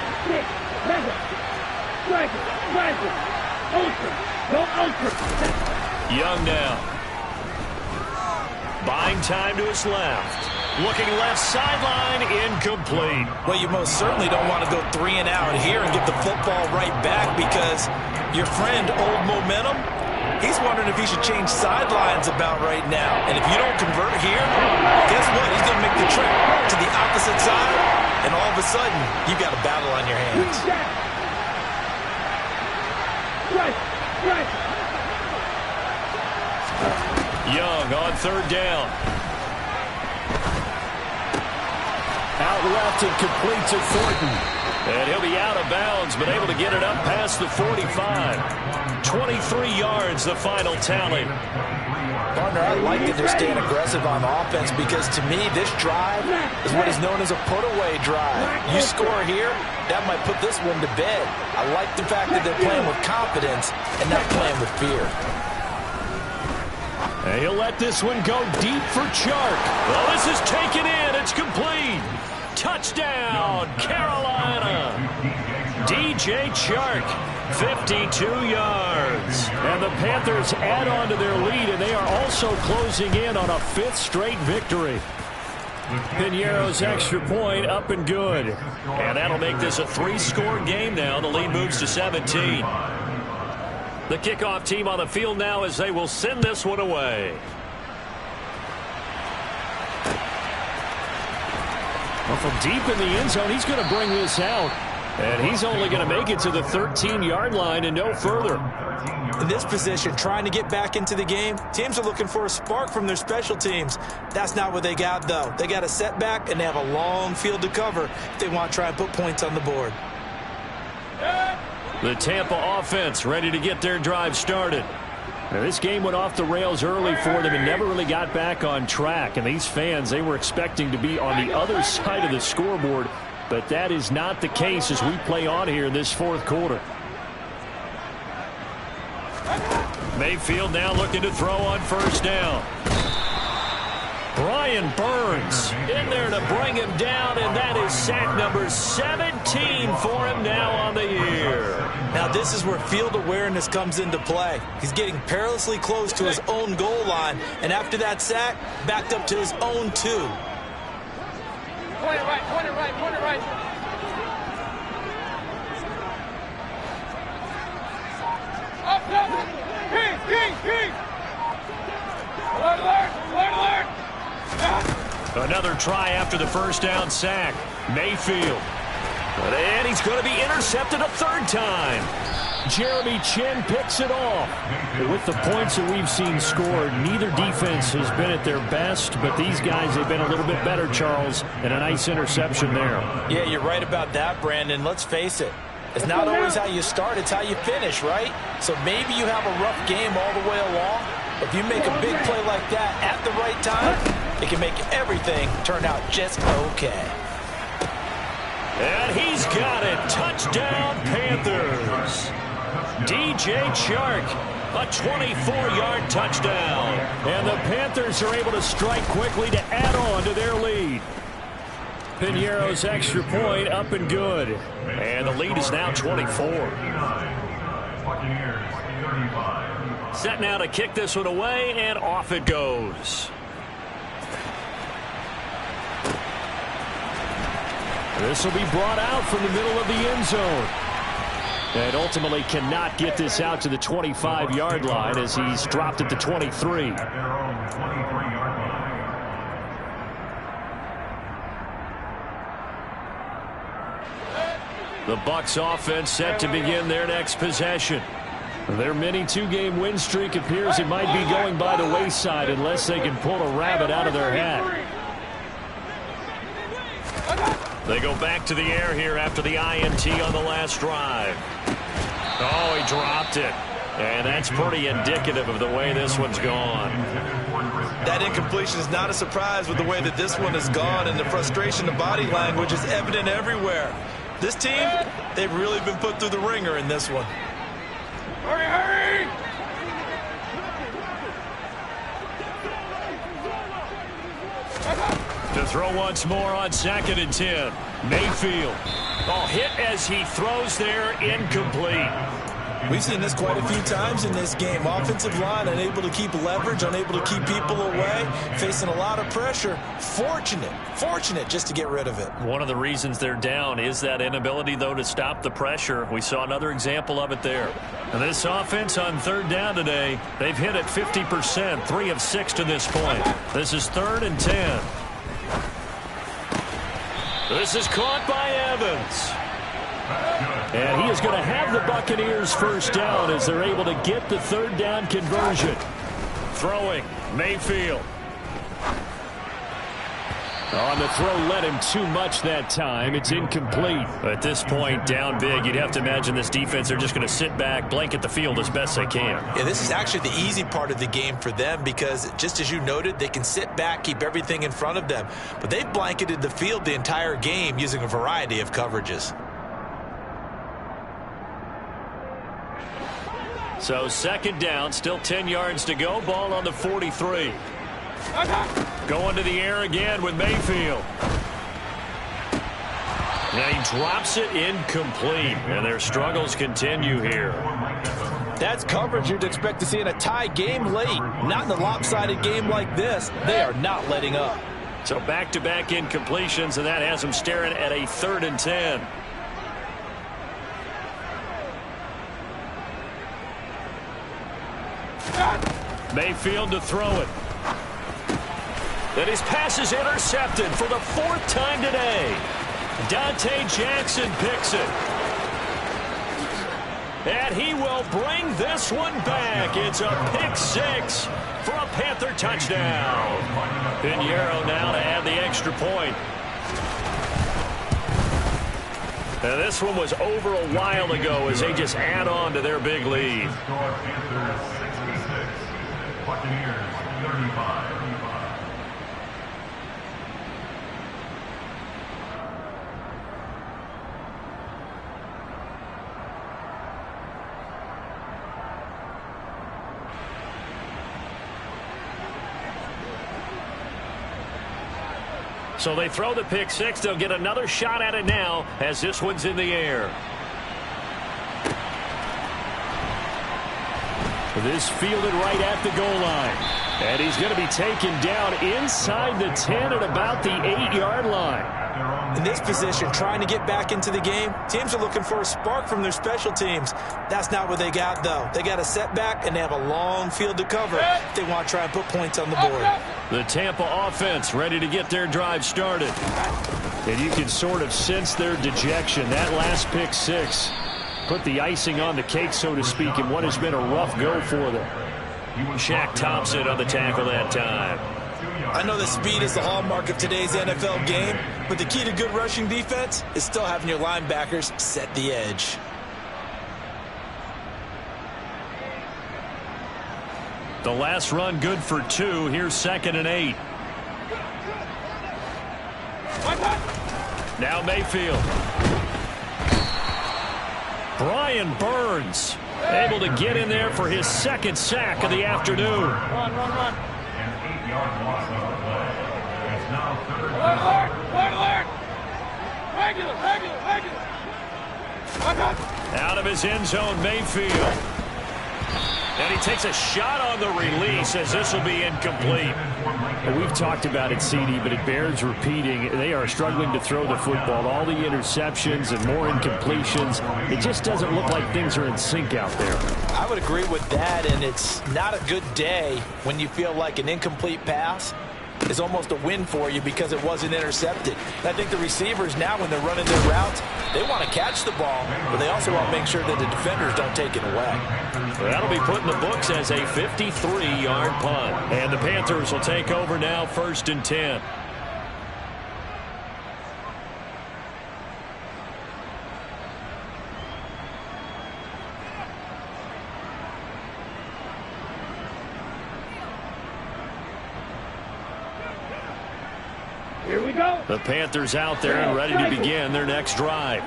Young now. Buying time to his left. Looking left sideline, incomplete. Well, you most certainly don't want to go 3 and out here and get the football right back because your friend, Old Momentum, he's wondering if he should change sidelines about right now. And if you don't convert here, guess what? He's going to make the trip to the opposite side, and all of a sudden, you've got a battle on your hands. Young on third down. Out left and complete to Thornton. And he'll be out of bounds, but able to get it up past the 45. 23 yards, the final tally. Partner, I like that they're staying aggressive on offense because, to me, this drive is what is known as a put-away drive. You score here, that might put this one to bed. I like the fact that they're playing with confidence and not playing with fear. And he'll let this one go deep for Chark. Well, this is taken in. It's complete. Touchdown, Carolina. DJ Chark, 52 yards. And the Panthers add on to their lead, and they are also closing in on a 5th straight victory. Piñeiro's extra point up and good. And that'll make this a 3-score game now. The lead moves to 17. The kickoff team on the field now as they will send this one away. Well, from deep in the end zone, he's going to bring this out. And he's only going to make it to the 13-yard line and no further. In this position, trying to get back into the game, teams are looking for a spark from their special teams. That's not what they got, though. They got a setback, and they have a long field to cover if they want to try and put points on the board. The Tampa offense ready to get their drive started. Now, this game went off the rails early for them and never really got back on track. And these fans, they were expecting to be on the other side of the scoreboard. But that is not the case as we play on here in this 4th quarter. Mayfield now looking to throw on first down. Brian Burns in there to bring him down, and that is sack number 17 for him now on the year. Now, this is where field awareness comes into play. He's getting perilously close to his own goal line, and after that sack, backed up to his own 2. Point it right, point it right, point it right. Up, up. King. Alert. Another try after the first down sack. Mayfield. And he's going to be intercepted a 3rd time. Jeremy Chin picks it off. With the points that we've seen scored, neither defense has been at their best, but these guys have been a little bit better, Charles, and a nice interception there. Yeah, you're right about that, Brandon. Let's face it. It's not always how you start, it's how you finish, right? So maybe you have a rough game all the way along, but if you make a big play like that at the right time, it can make everything turn out just okay. And he's got it. Touchdown, Panthers. DJ Chark, a 24-yard touchdown. And the Panthers are able to strike quickly to add on to their lead. Piñeiro's extra point up and good. And the lead is now 24. Set now to kick this one away, and off it goes. This will be brought out from the middle of the end zone. And ultimately cannot get this out to the 25-yard line as he's dropped it to 23. The Bucs offense set to begin their next possession. Their mini 2-game win streak appears it might be going by the wayside unless they can pull a rabbit out of their hat. They go back to the air here after the INT on the last drive. Oh, he dropped it. And that's pretty indicative of the way this one's gone. That incompletion is not a surprise with the way that this one has gone, and the frustration of body language is evident everywhere. This team, they've really been put through the ringer in this one. Hurry! To throw once more on 2nd and 10. Mayfield. Oh, hit as he throws there, incomplete. We've seen this quite a few times in this game. Offensive line unable to keep leverage, unable to keep people away, facing a lot of pressure. Fortunate just to get rid of it. One of the reasons they're down is that inability, though, to stop the pressure. We saw another example of it there. And this offense on 3rd down today, they've hit it 50%, 3 of 6 to this point. This is 3rd and 10. This is caught by Evans. And he is going to have the Buccaneers first down as they're able to get the 3rd down conversion. throwing. Mayfield. On the throw, led him too much that time. It's incomplete. At this point, down big, you'd have to imagine this defense, they're just going to sit back, blanket the field as best they can. Yeah, this is actually the easy part of the game for them because, just as you noted, they can sit back, keep everything in front of them. But they've blanketed the field the entire game using a variety of coverages. So second down, still 10 yards to go. Ball on the 43. Going to the air again with Mayfield. And he drops it incomplete. And their struggles continue here. That's coverage you'd expect to see in a tie game late. Not in a lopsided game like this. They are not letting up. So back-to-back incompletions, and that has them staring at a 3rd and 10. Mayfield to throw it. Then his pass is intercepted for the 4th time today. Dante Jackson picks it. And he will bring this one back. It's a pick 6 for a Panther touchdown. Pinheiro now to add the extra point. And this one was over a while ago as they just add on to their big lead. Buccaneers 35. So they throw the pick 6. They'll get another shot at it now as this one's in the air. This fielded right at the goal line. And he's going to be taken down inside the 10 at about the 8-yard line. In this position, trying to get back into the game, teams are looking for a spark from their special teams. That's not what they got, though. They got a setback, and they have a long field to cover if they want to try and put points on the board. The Tampa offense ready to get their drive started. And you can sort of sense their dejection. That last pick 6 put the icing on the cake, so to speak, in what has been a rough go for them. Shaq Thompson on the tackle that time. I know that speed is the hallmark of today's NFL game, but the key to good rushing defense is still having your linebackers set the edge. The last run good for 2. Here's 2nd and 8. Now Mayfield. Brian Burns able to get in there for his 2nd sack of the afternoon. Run. An 8-yard loss of the play. It's now 3rd Alert! Regular! Out of his end zone, Mayfield. And he takes a shot on the release as this will be incomplete. Well, we've talked about it, CD, but it bears repeating. They are struggling to throw the football. All the interceptions and more incompletions. It just doesn't look like things are in sync out there. I would agree with that, and it's not a good day when you feel like an incomplete pass is almost a win for you because it wasn't intercepted. And I think the receivers now, when they're running their routes, they want to catch the ball, but they also want to make sure that the defenders don't take it away. That'll be put in the books as a 53-yard punt. And the Panthers will take over now, 1st and 10. Here we go. The Panthers out there and ready to begin their next drive.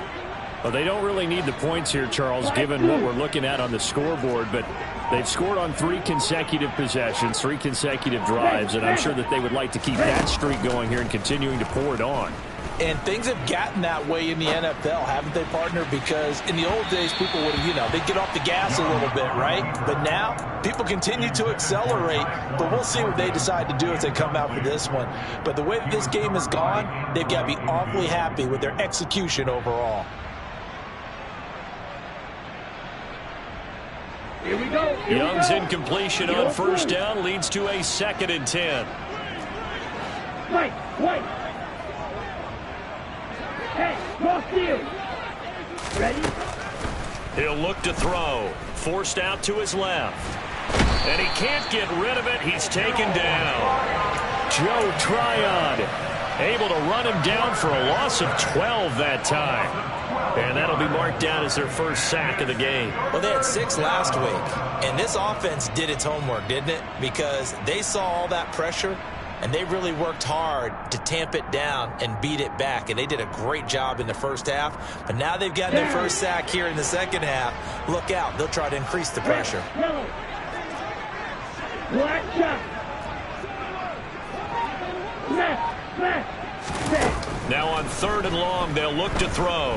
Well, they don't really need the points here, Charles, given what we're looking at on the scoreboard, but they've scored on 3 consecutive possessions, 3 consecutive drives, and I'm sure that they would like to keep that streak going here and continuing to pour it on. And things have gotten that way in the NFL, haven't they, partner? Because in the old days, people would, they'd get off the gas a little bit, right? But now, people continue to accelerate, but we'll see what they decide to do as they come out for this one. But the way that this game has gone, they've got to be awfully happy with their execution overall. Here we go. Young's incompletion on 1st down leads to a 2nd and 10. White. Hey, cross field. Ready? He'll look to throw. forced out to his left. And he can't get rid of it. He's taken down. Joe Tryon able to run him down for a loss of 12 that time. And that'll be marked down as their first sack of the game. Well, they had 6 last week. And this offense did its homework, didn't it? Because they saw all that pressure, and they really worked hard to tamp it down and beat it back. And they did a great job in the first half. But now they've gotten their first sack here in the second half. Look out. They'll try to increase the pressure. Now on 3rd and long, they'll look to throw.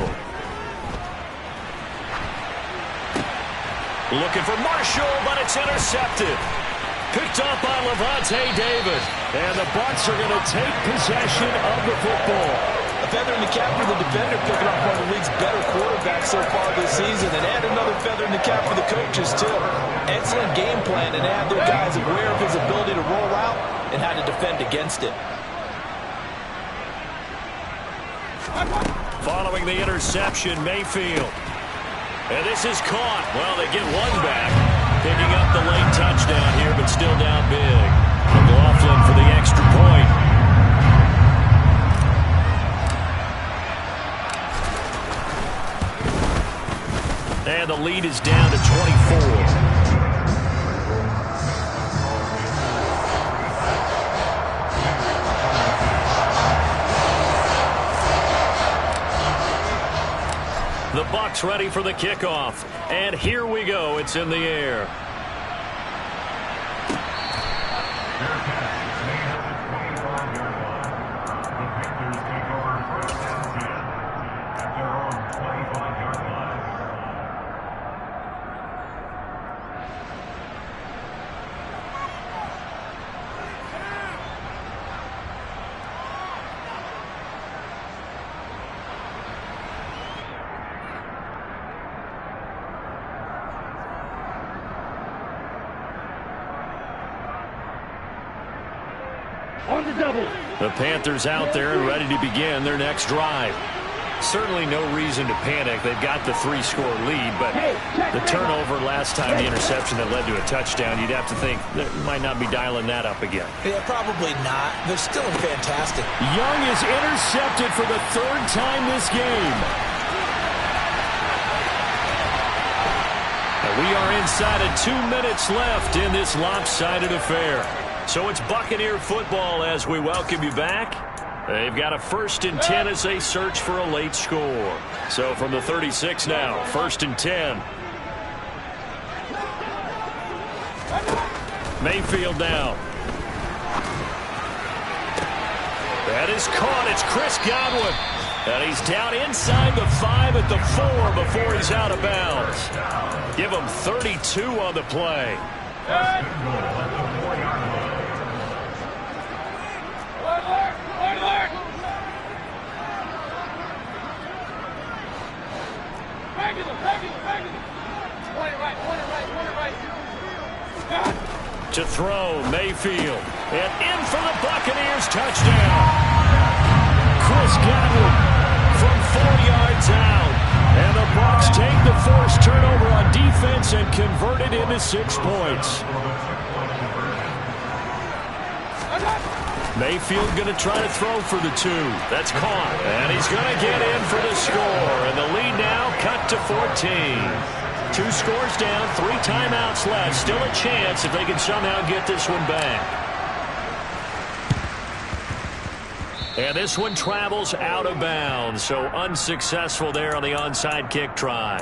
Looking for Marshall, but it's intercepted. Picked up by Levante David. And the Bucs are going to take possession of the football. A feather in the cap for the defender, picking up one of the league's better quarterbacks so far this season. And add another feather in the cap for the coaches, too. Excellent game plan, and have their guys aware of his ability to roll out and how to defend against it. Following the interception, Mayfield. And this is caught. Well, they get one back. Picking up the late touchdown here, but still down big. McLaughlin for the extra point. And the lead is down to 24. The Bucs ready for the kickoff. And here we go. It's in the air. On the double. The Panthers out there and ready to begin their next drive. Certainly no reason to panic. They've got the 3-score lead, but the turnover last time, the interception that led to a touchdown, you'd have to think they might not be dialing that up again. Yeah, probably not. They're still fantastic. Young is intercepted for the 3rd time this game. And we are inside of 2 minutes left in this lopsided affair. So it's Buccaneer football as we welcome you back. They've got a 1st and 10 as they search for a late score. So from the 36 now, 1st and 10. Mayfield now. That is caught. It's Chris Godwin. And he's down inside the 5 at the 4 before he's out of bounds. Give him 32 on the play. To throw, Mayfield. And in for the Buccaneers, touchdown. Chris Godwin from 4 yards out. And the Bucs take the forced turnover on defense and convert it into 6 points. Mayfield going to try to throw for the 2. That's caught. And he's going to get in for the score. And the lead now cut to 14. 2 scores down, 3 timeouts left. Still a chance if they can somehow get this one back. And this one travels out of bounds. So unsuccessful there on the onside kick try.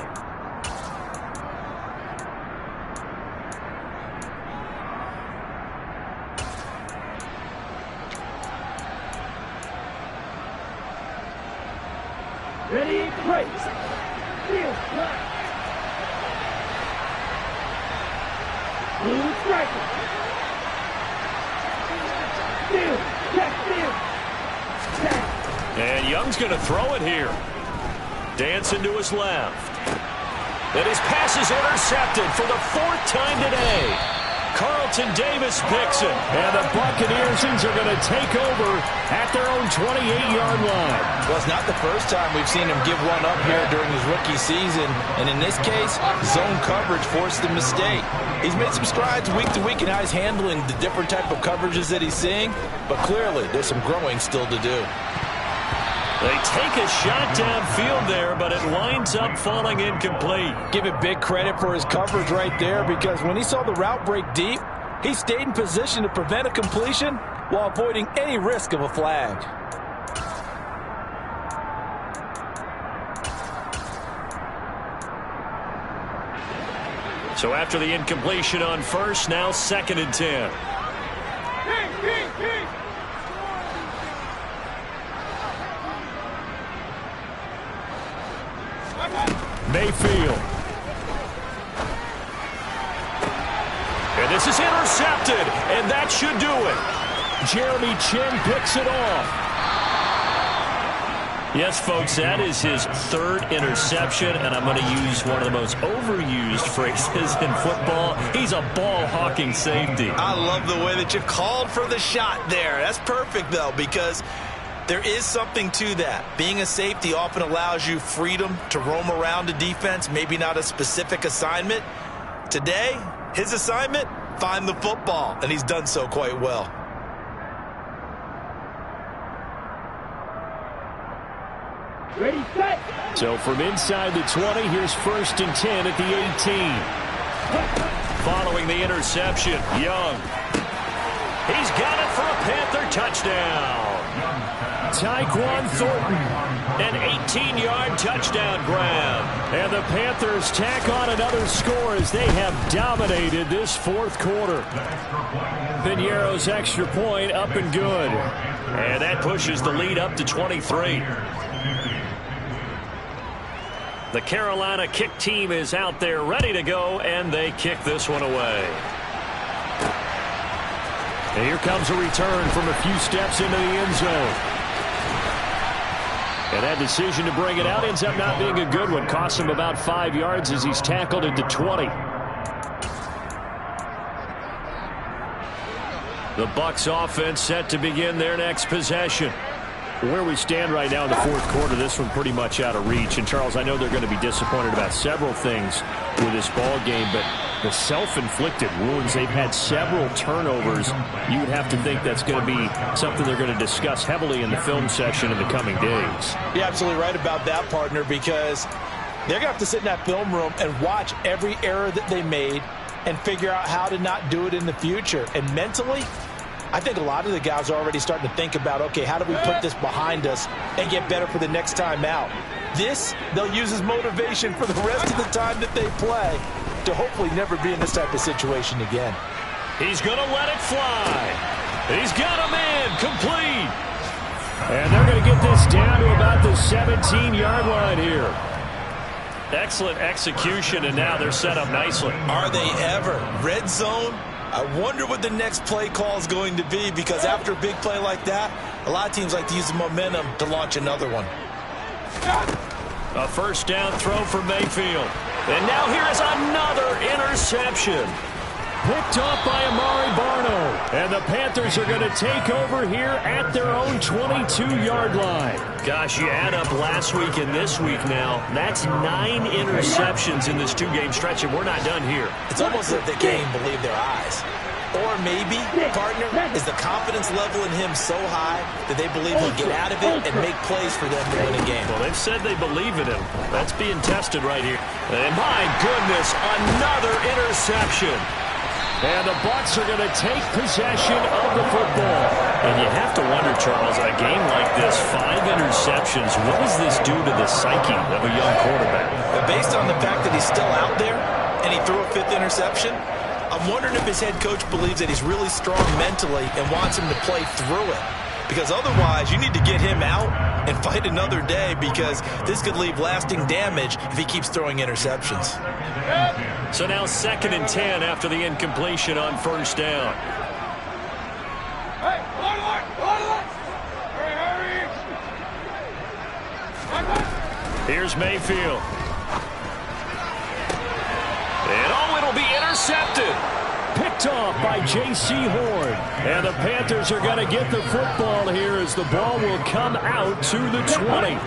Ready, break. Field, line. Blue striker. Field, check, field. Check. And Young's going to throw it here. Dancing to his left. And his pass is intercepted for the 4th time today. Carlton Davis picks it. And the Buccaneers are going to take over at their own 28-yard line. Well, it's not the first time we've seen him give one up here during his rookie season. And in this case, zone coverage forced the mistake. He's made some strides week to week in how he's handling the different type of coverages that he's seeing. But clearly, there's some growing still to do. They take a shot downfield there, but it winds up falling incomplete. Give it big credit for his coverage right there, because when he saw the route break deep, he stayed in position to prevent a completion while avoiding any risk of a flag. So after the incompletion on first, now 2nd and 10. Mayfield. And this is intercepted, and that should do it. Jeremy Chin picks it off. Yes, folks, that is his 3rd interception, and I'm going to use one of the most overused phrases in football. He's a ball-hawking safety. I love the way that you called for the shot there. That's perfect, though, because there is something to that. Being a safety often allows you freedom to roam around a defense, maybe not a specific assignment. Today, his assignment, find the football, and he's done so quite well. Ready, set. So from inside the 20, here's 1st and 10 at the 18. Following the interception, Young. He's got it for a Panther touchdown. Tyquan Thornton, an 18-yard touchdown grab. And the Panthers tack on another score as they have dominated this 4th quarter. Piñeiro's extra point up and good. And that pushes the lead up to 23. The Carolina kick team is out there ready to go, and they kick this one away. And here comes a return from a few steps into the end zone. And that decision to bring it out ends up not being a good one. Costs him about 5 yards as he's tackled into 20. The Bucs offense set to begin their next possession. Where we stand right now in the 4th quarter, this one pretty much out of reach. And, Charles, I know they're going to be disappointed about several things with this ball game, but the self-inflicted wounds, they've had several turnovers. You would have to think that's going to be something they're going to discuss heavily in the film session in the coming days. You're absolutely right about that, partner, because they're going to have to sit in that film room and watch every error that they made and figure out how to not do it in the future. And mentally, I think a lot of the guys are already starting to think about, okay, how do we put this behind us and get better for the next time out? This, they'll use as motivation for the rest of the time that they play to hopefully never be in this type of situation again. He's going to let it fly. He's got a man complete. And they're going to get this down to about the 17-yard line here. Excellent execution, and now they're set up nicely. Are they ever? Red zone? I wonder what the next play call is going to be, because after a big play like that, a lot of teams like to use the momentum to launch another one. A 1st down throw for Mayfield. And now here is another interception. Picked off by Amari Barno. And the Panthers are going to take over here at their own 22-yard line. Gosh, you add up last week and this week now. That's 9 interceptions in this 2-game stretch, and we're not done here. It's almost like they can't even believe their eyes. Or maybe, partner, is the confidence level in him so high that they believe he'll get out of it and make plays for them to win a game. Well, they've said they believe in him. That's being tested right here. And my goodness, another interception. And the Bucs are going to take possession of the football. And you have to wonder, Charles, a game like this, 5 interceptions, what does this do to the psyche of a young quarterback? But based on the fact that he's still out there and he threw a 5th interception, I'm wondering if his head coach believes that he's really strong mentally and wants him to play through it. Because otherwise, you need to get him out and fight another day, because this could leave lasting damage if he keeps throwing interceptions. So now 2nd and 10 after the incompletion on 1st down. Here's Mayfield. And it'll be intercepted. Picked off by J.C. Horn. And the Panthers are going to get the football here as the ball will come out to the 20.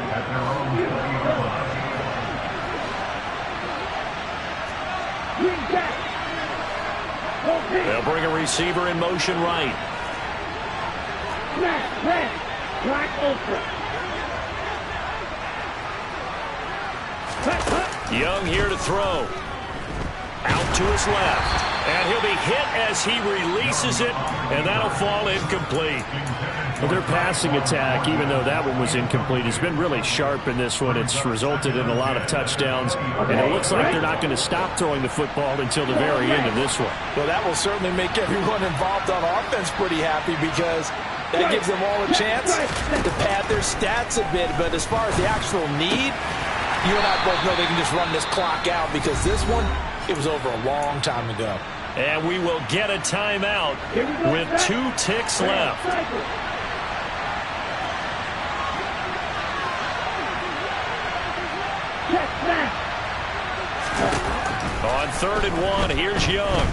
They'll bring a receiver in motion right. Young here to throw. Out to his left. And he'll be hit as he releases it, and that'll fall incomplete. Well, their passing attack, even though that one was incomplete, has been really sharp in this one. It's resulted in a lot of touchdowns, and it looks like they're not going to stop throwing the football until the very end of this one. Well, that will certainly make everyone involved on offense pretty happy because that gives them all a chance to pad their stats a bit. But as far as the actual need, you and I both know they can just run this clock out because this one, it was over a long time ago. And we will get a timeout with 2 ticks left. On 3rd and 1, here's Young.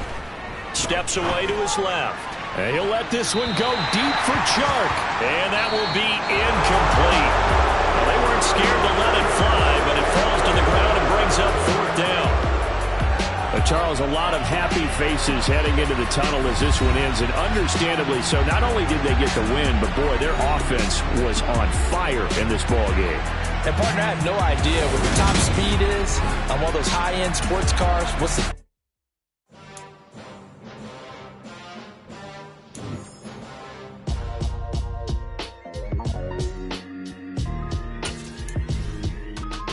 Steps away to his left. And he'll let this one go deep for Chark. And that will be incomplete. Well, they weren't scared to let it fly, but it falls to the ground and brings up 4th down. Charles, a lot of happy faces heading into the tunnel as this one ends, and understandably so. Not only did they get the win, but boy, their offense was on fire in this ball game. And partner, I have no idea what the top speed is on one of those high-end sports cars. What's the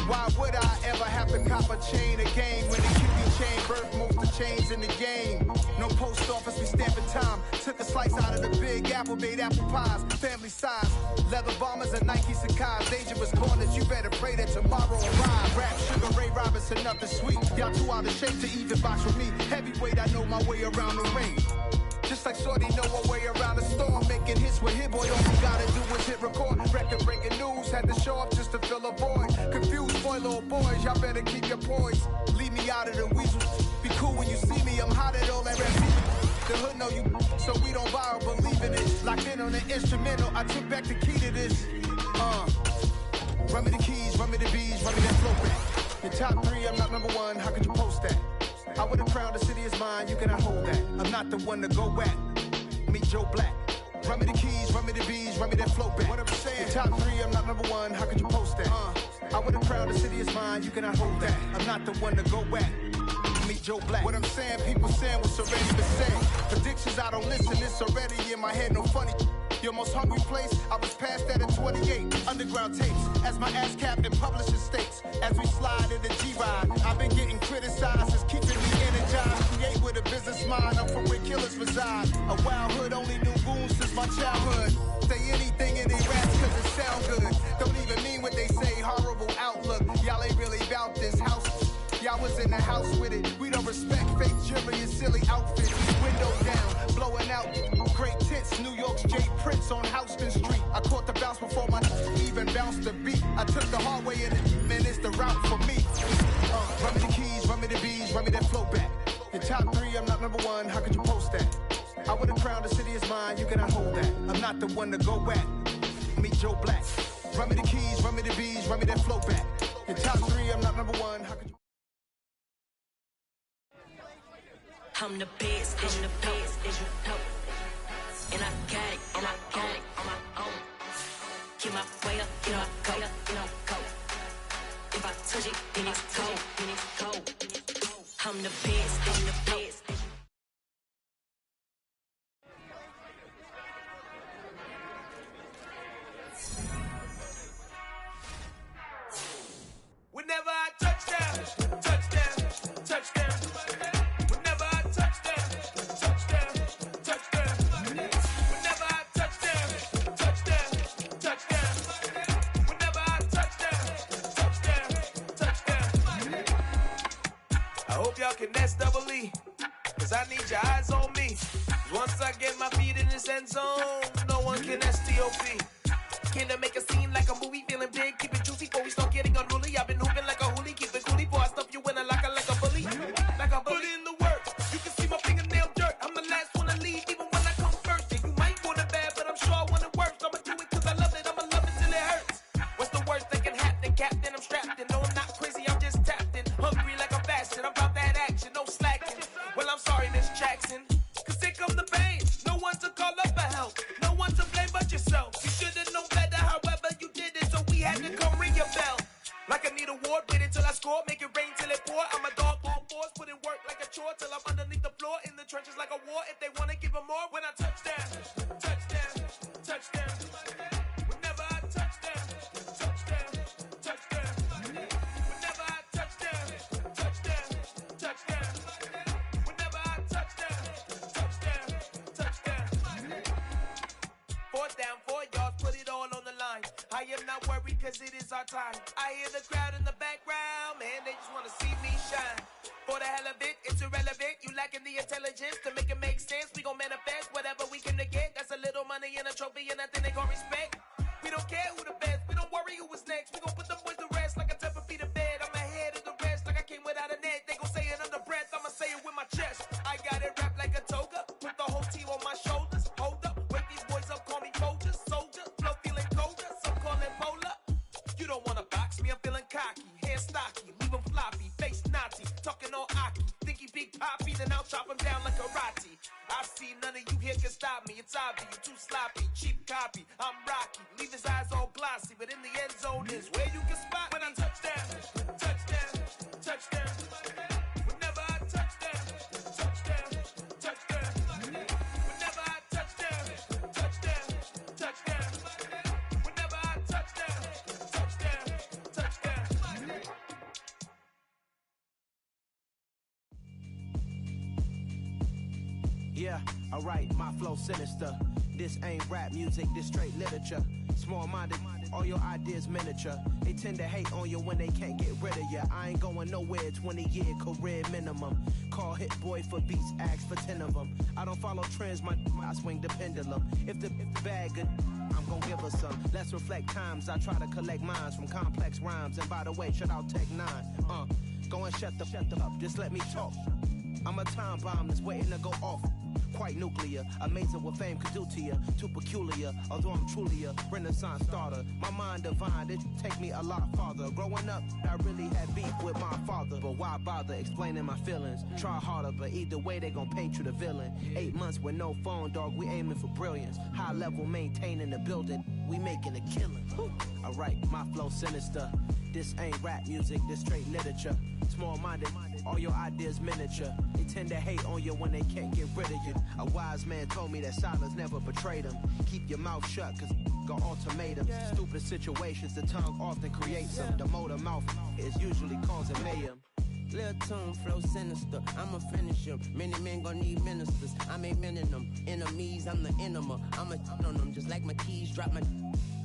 Why would I ever have to cop a chain again when the QB chain birthed most of chains in the game? No post office, we stamping time. Took a slice out of the big apple, made apple pies, family size. Leather bombers and Nike Sacai's. Dangerous corners, you better pray that tomorrow arrive. Rap, Sugar Ray Robinson, nothing sweet. Y'all too out of shape to even box with me. Heavyweight, I know my way around the ring. Just like Shorty know her way around the storm. Making hits with Hit Boy, all we gotta do is hit record. Record breaking news, had to show up just to fill a void. Confused boy, little boys, y'all better keep your poise. Leave me out of the weasel. Be cool when you see me, I'm hot at all that rap. The hood know you, so we don't borrow, believe in it. Locked in on the instrumental, I took back the key to this. Run me the keys, run me the bees, run me that flow back. Your top 3, I'm not number 1, how could you post that? I would have crowned the city is mine, you cannot hold that. I'm not the one to go at. Meet Joe Black. Run me the keys, run me the bees, run me that flow back. What I'm saying, your top 3, I'm not number 1, how could you post that? I would have crowned the city is mine, you cannot hold that. I'm not the one to go at. Meet Joe Black. What I'm saying, people saying what's already been said. Predictions, I don't listen, it's already in my head, no funny. Your most hungry place, I was past that at 28. Underground tapes, as my ass capped in publishing states. As we slide in the G-Ride, I've been getting criticized, it's keeping me energized. Create with a business mind, I'm from where killers reside. A wild hood, only knew goons since my childhood. Say anything in they raps cause it sound good. Don't even mean what they say, horrible outlook. Y'all ain't really about this house. Y'all was in the house with it. We don't respect fake jewelry and silly outfits. Windows down, blowing out. Great tits, New York's J. Prince on Houston Street. I caught the bounce before my even bounced the beat. I took the hard way in it, man, it's the route for me. Run me the keys, run me the bees, run me that flow back. Your top 3, I'm not number 1, how could you post that? I would have crowned the city is mine, you cannot hold that. I'm not the one to go at. Meet Joe Black. Run me the keys, run me the bees, run me that flow back. Your top 3, I'm not number 1, how could you? I'm the best, I'm the best, as you know. And I got it on my own. Get my way up, you know I go. If I touch it, then it's cold. I'm the best, I'm the best. Whenever I touchdown, touchdown, touchdown. Whenever I touchdown, touchdown, touchdown. Whenever I touchdown, touchdown, touchdown. Whenever I touchdown, touchdown, touchdown. I hope y'all can SWE, cause I need your eyes on me. Once I get my feet in this end zone, no one can STOP. Can I make a scene like a movie, feeling big, keep it juicy before we start getting unruly. I've been hooping like a hoolie, keep it coolie before I stuff you in a locker like a bully. Like a bully in the work, you can see my fingernail dirt. I'm a if they wanna give them more when I touch down. Touchdown, touchdown. Whenever I touch down, touchdown, touchdown. Whenever I touch down, touchdown, touchdown. Whenever I touch down, touchdown, touchdown. 4th down, 4 yards, put it all on the line. I am not worried cause it is our time. I hear the crowd in the background, man, they just wanna see me shine. For the hell of it, it's irrelevant. You lacking the intelligence to make it make sense. We gon' manifest whatever we can to get. That's a little money and a trophy and nothing they gon' respect. We don't care who the best, we don't worry who was next. We gon' put them boys to rest like a temper feet of bed. I'm ahead of the rest like I came without a net. They gon' say it under breath, I'ma say it with my chest. I got it wrapped like a toga, put the whole team on my shoulders. Hold up, wake these boys up, call me Folgers, soldier. Flow feeling colder, some call it polar. You don't wanna box me, I'm feeling cocky. Hair stocky, leave him floppy, face naughty. Talking all aki, think he big poppy, then I'll chop him down like karate. I see none of you here can stop me. It's obvious, you too sloppy, cheap copy. I'm Rocky, leave his eyes all glossy, but in the end zone is where you can spot when I touch down, touchdown, touchdown. Whenever I touch down, touchdown, touchdown. Whenever I touch down, touchdown, touchdown. Whenever I touch down, touchdown, touchdown. Yeah, alright, my flow sinister. This ain't rap music, this straight literature. Small-minded, all your ideas miniature. They tend to hate on you when they can't get rid of you. I ain't going nowhere, 20-year career minimum. Call Hit Boy for beats, ask for 10 of them. I don't follow trends, I swing the pendulum. If the bag good, I'm gon' give her some. Let's reflect times, I try to collect minds from complex rhymes. And by the way, shout out Tech 9. Go and shut the up, just let me talk. I'm a time bomb that's waiting to go off. Quite nuclear, amazing what fame could do to you. Too peculiar, although I'm truly a renaissance starter. My mind divine, it take me a lot farther. Growing up, I really had beef with my father. But why bother explaining my feelings? Try harder, but either way they gon' paint you the villain. 8 months with no phone, dog, we aiming for brilliance. High level maintaining the building, we making a killing. Alright, my flow sinister. This ain't rap music, this straight literature. Small-minded, all your ideas miniature. They tend to hate on you when they can't get rid of you. A wise man told me that silence never betrayed him. Keep your mouth shut, cause got ultimatums. Stupid situations, the tongue often creates them. The motor mouth is usually causing mayhem. Lil' tune, flow sinister, I'ma finish him. Many men gon' need ministers, I'm aiming them. Enemies, I'm the enema, I'ma on them. Just like my keys, drop my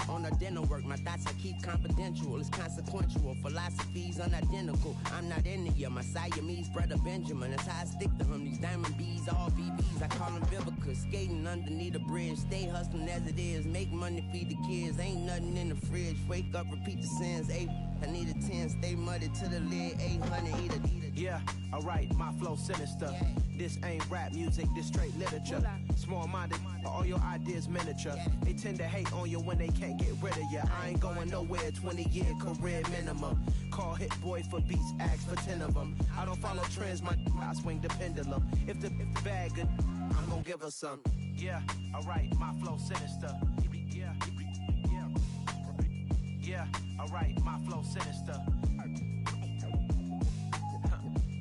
on the dinner work. My thoughts I keep confidential, it's consequential. Philosophies unidentical, I'm not into you. My Siamese brother Benjamin, that's how I stick to him. These diamond bees, all BBs, I call them Vivica. Skating underneath the bridge, stay hustling as it is. Make money, feed the kids, ain't nothing in the fridge. Wake up, repeat the sins, I need a 10, stay muddy to the lid, 800, eat it. Yeah, alright, my flow sinister. This ain't rap music, this straight literature. Small-minded, all your ideas miniature. They tend to hate on you when they can't get rid of you. I ain't going nowhere, 20-year career minimum. Call Hit Boy for beats, ask for 10 of them. I don't follow trends, I swing the pendulum. If the bag good, I'm gon' give her some. Yeah, alright, my flow sinister. Yeah, alright, my flow sinister.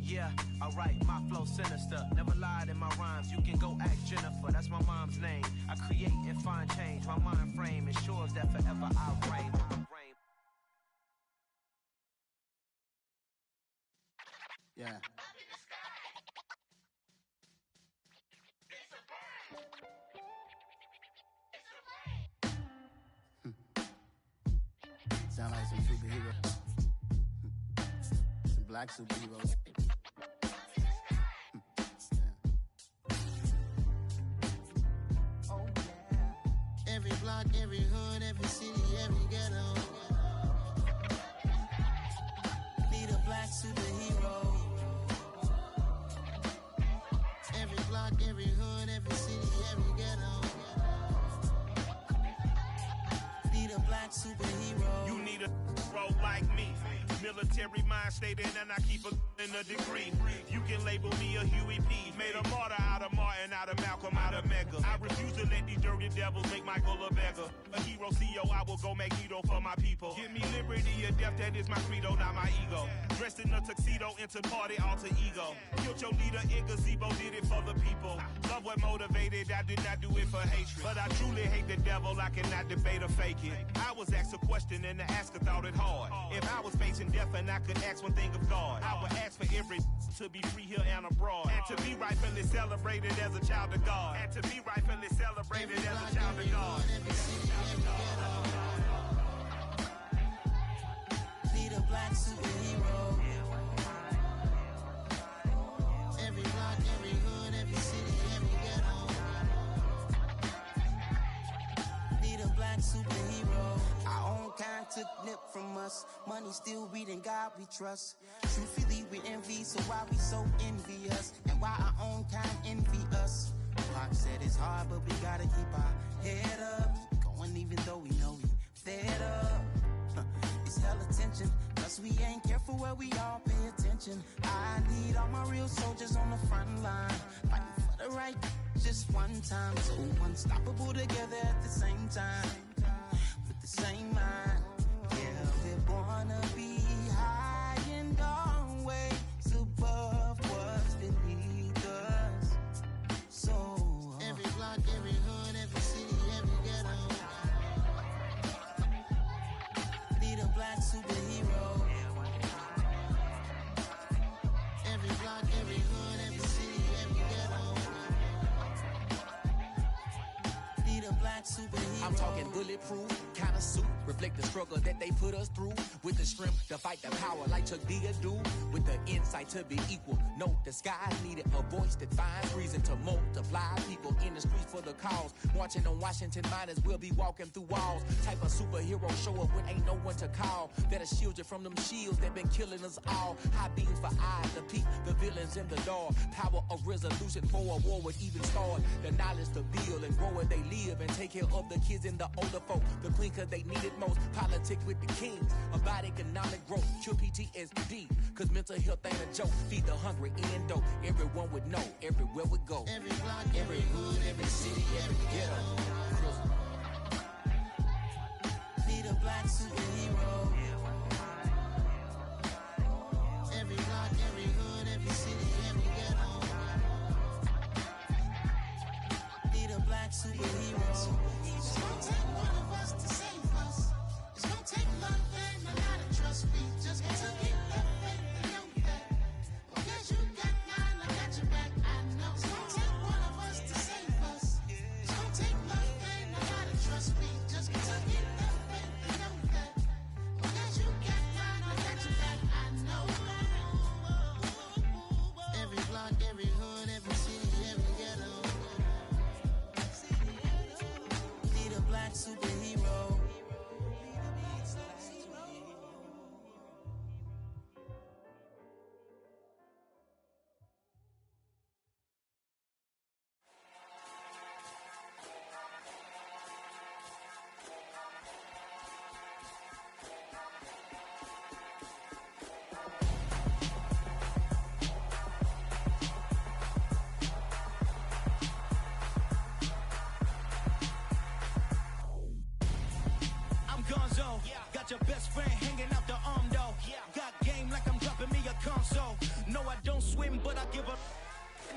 Yeah, alright, my flow sinister. Never lied in my rhymes, you can go ask Jennifer, that's my mom's name. I create and find change, my mind frame ensures that forever I reign. Yeah. Sound like some superheroes. Some black superheroes. Oh yeah. Every block, every hood, every city, every ghetto. Need a black superhero. Every block, every hood, every city, every ghetto. Need Need a black superhero. You need a hero like me. Military mind stated, and I keep in a degree. You can label me a Huey P. Made a martyr out of Martin, out of Malcolm, out of Mega. I refuse to let these dirty devils make Michael a beggar. A hero CEO, I will go Magneto for my people. Give me liberty or death, that is my credo, not my ego. Dressed in a tuxedo, into party, alter ego. Killed your leader in gazebo, did it for the people. Love what motivated, I did not do it for hatred. But I truly hate the devil, I cannot debate or fake it. I was asked a question and the asker thought it hard. If I was facing death and I could ask one thing of God, I would ask for every to be free here and abroad, and to be rightfully celebrated as a child of God, and to be rightfully celebrated as a child of God. Need a black superhero. Every block, every hood, every city, every ghetto. Need a black superhero. Our own kind took nip from us. Money still reading God we trust. Truthfully we envy, so why we so envious? And why our own kind envy us? Pac said it's hard, but we gotta keep our head up. Going even though we know we fed up. It's hell attention, cause we ain't careful where we all pay attention. I need all my real soldiers on the front line, fighting for the right just one time. So unstoppable together at the same time, with the same mind. Yeah, we're born to be high and always above what's beneath us. So every block, every hood, every city, every ghetto. Need a black superhero. Every block, every hood, every city, every ghetto. Need a black superhero. I'm talking bulletproof kind of suit, reflect the struggle that they put us through, with the strength to fight the power like Chuck D do, with the insight to be equal. No disguise needed, a voice that finds reason to multiply people in the streets for the cause. Marching on Washington, might as well be walking through walls. Type of superhero show up when ain't no one to call. That'll shield you from them shields that been killing us all. High beams for eyes to peek the villains in the dark. Power of resolution for a war would even start. The knowledge to build and grow where they live, and take care of the kids and the older folk. The clean cause they need it most. Politic with the kings about economic growth. Cure PTSD, cause mental health ain't a joke. Feed the hungry and dope. Everyone would know everywhere we go. Every block, every hood, every city, every ghetto. Need a black superhero. Every block, every hood, every city, every ghetto. Need a black superhero. It's gonna take one of us to save us. It's gonna take love and a lot of trust. We just gotta keep that faith and know that. Because you got mine, I got your back, I know. It's gonna take one of us to save us. It's gonna take love and a lot of trust. We just gotta keep that faith and know that. Because you got mine, I got your back, I know. Every block, every hood, every city, every ghetto. Need a black superhero. I'm Gonzo. Got your best friend hanging out the arm though. Got game like I'm dropping me a console. No, I don't swim, but I give a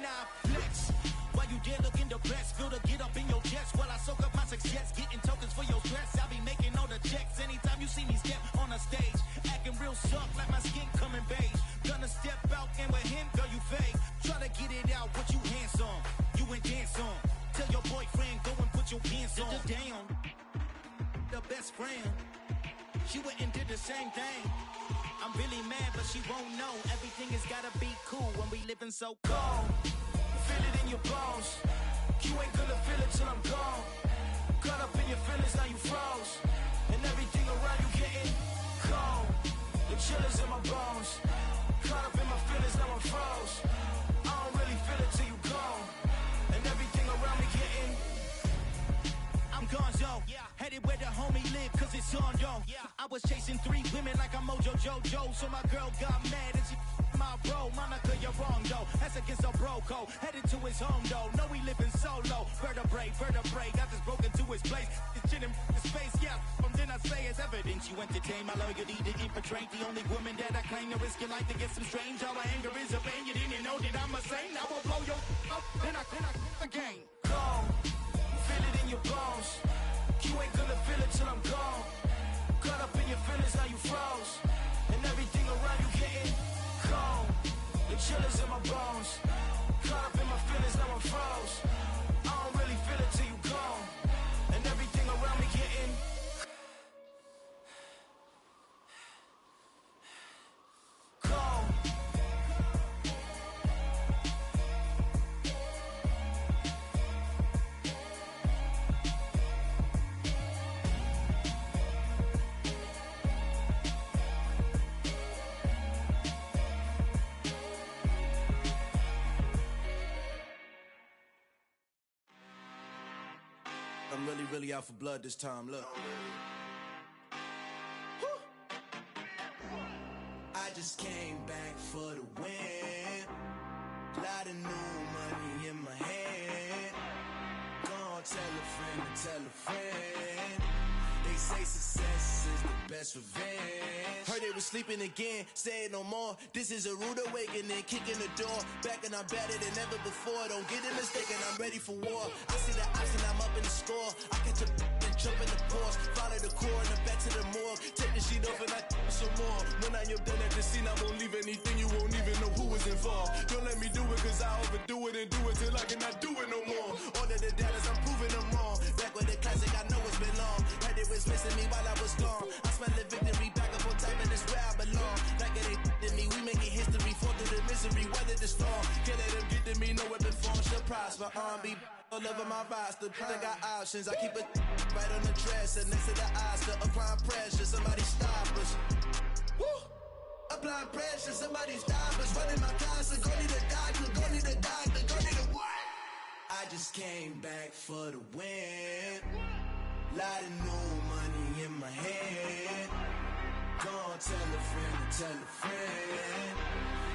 nah flex. While you there looking the best, feel to get up in your chest while I soak up my success, getting tokens for your stress. I be making all the checks anytime you see me step on a stage, acting real soft like my skin coming beige. Gonna step out and with him, girl, you fake. Try to get it out, what you handsome, you ain't dance on. Tell your boyfriend go and put your pants on. Down, the best friend, she went and did the same thing. I'm really mad, but she won't know. Everything has gotta be cool when we living so cold. Feel it in your bones. You ain't gonna feel it till I'm gone. Caught up in your feelings, now you froze. And everything around you getting cold. The chill is in my bones. Caught up in my feelings, now I'm froze. I don't really feel it till you gone. And everything around me getting, I'm Gonzo, headed where the homie live. live cause it's on, though. I was chasing 3 women like I'm Mojo Jojo, so my girl got mad and she my bro. Monica, you're wrong, though. That's against a bro code. Headed to his home, though. No, he living solo. Vertebrae. Got this broken to his place. This shit in space, yeah. From then I say it's evidence you entertain my loyalty to infiltrate the only woman that I claim to risk your life to get some strange. All my anger is a pain. You didn't know that I'm a saint. I will blow your up, then I again. Gone. Feel it in your bones. You ain't gonna feel it till I'm gone. Caught up in your feelings, now you froze. And everything around you getting cold. The chillers in my bones. Caught up in my feelings, now I'm froze. I don't really feel it till you gone. And everything around me getting cold. I'm really out for blood this time, look. I just came back for the win. Lot of new money in my hand. Gonna tell a friend to tell a friend. They say success is the best revenge. Heard they was sleeping again, say it no more. This is a rude awakening, kicking the door. Back and I'm better than ever before. Don't get it mistaken, I'm ready for war. I see the option, I'm up in the score. I catch a and jump in the pause. Follow the core and back to the morgue. Take the sheet off and I some more. When I am done at the scene, I won't leave anything. You won't even know who was involved. Don't let me do it cause I overdo it and do it till I cannot do it no more. All of the doubters, I'm proving them wrong. Back with the classic, I know it's been long. Heard it was missing me while I was gone. I smell the victory, back up on time and it's where I belong. Like it ain't to me, we making history. Fall through the misery, weather the storm. Can't let them get to me, no weapon form shall prosper. R&B all over my roster. I got options, I keep it right on the dresser. Next to the Oscar, applying pressure, somebody stop us. Woo! Applying pressure, somebody stop us. Running my casa, go need a doctor, go need a doctor, go need a what? I just came back for the win. Lot of new money in my hand. Gonna tell a friend to tell a friend.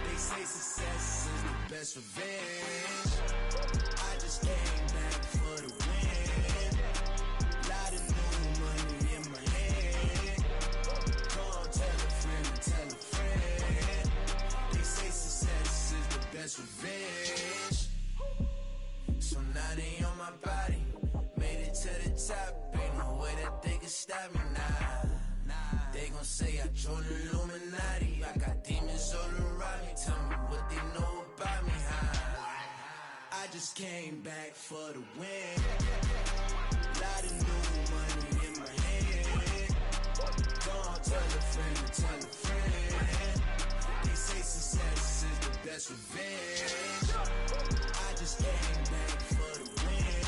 They say success is the best revenge. I just came back for the win. Lot of new money in my hand. Gonna tell a friend to tell a friend. They say success is the best revenge. So now they on my body. Made it to the top. Ain't no way that they can stop me now. They gon' say I joined the Illuminati. I got demons all around me. Tell me what they know about me, huh? I just came back for the win. Lot of new money in my hand. Gonna tell a friend to tell a friend. They say success is the best revenge. I just came back for the win.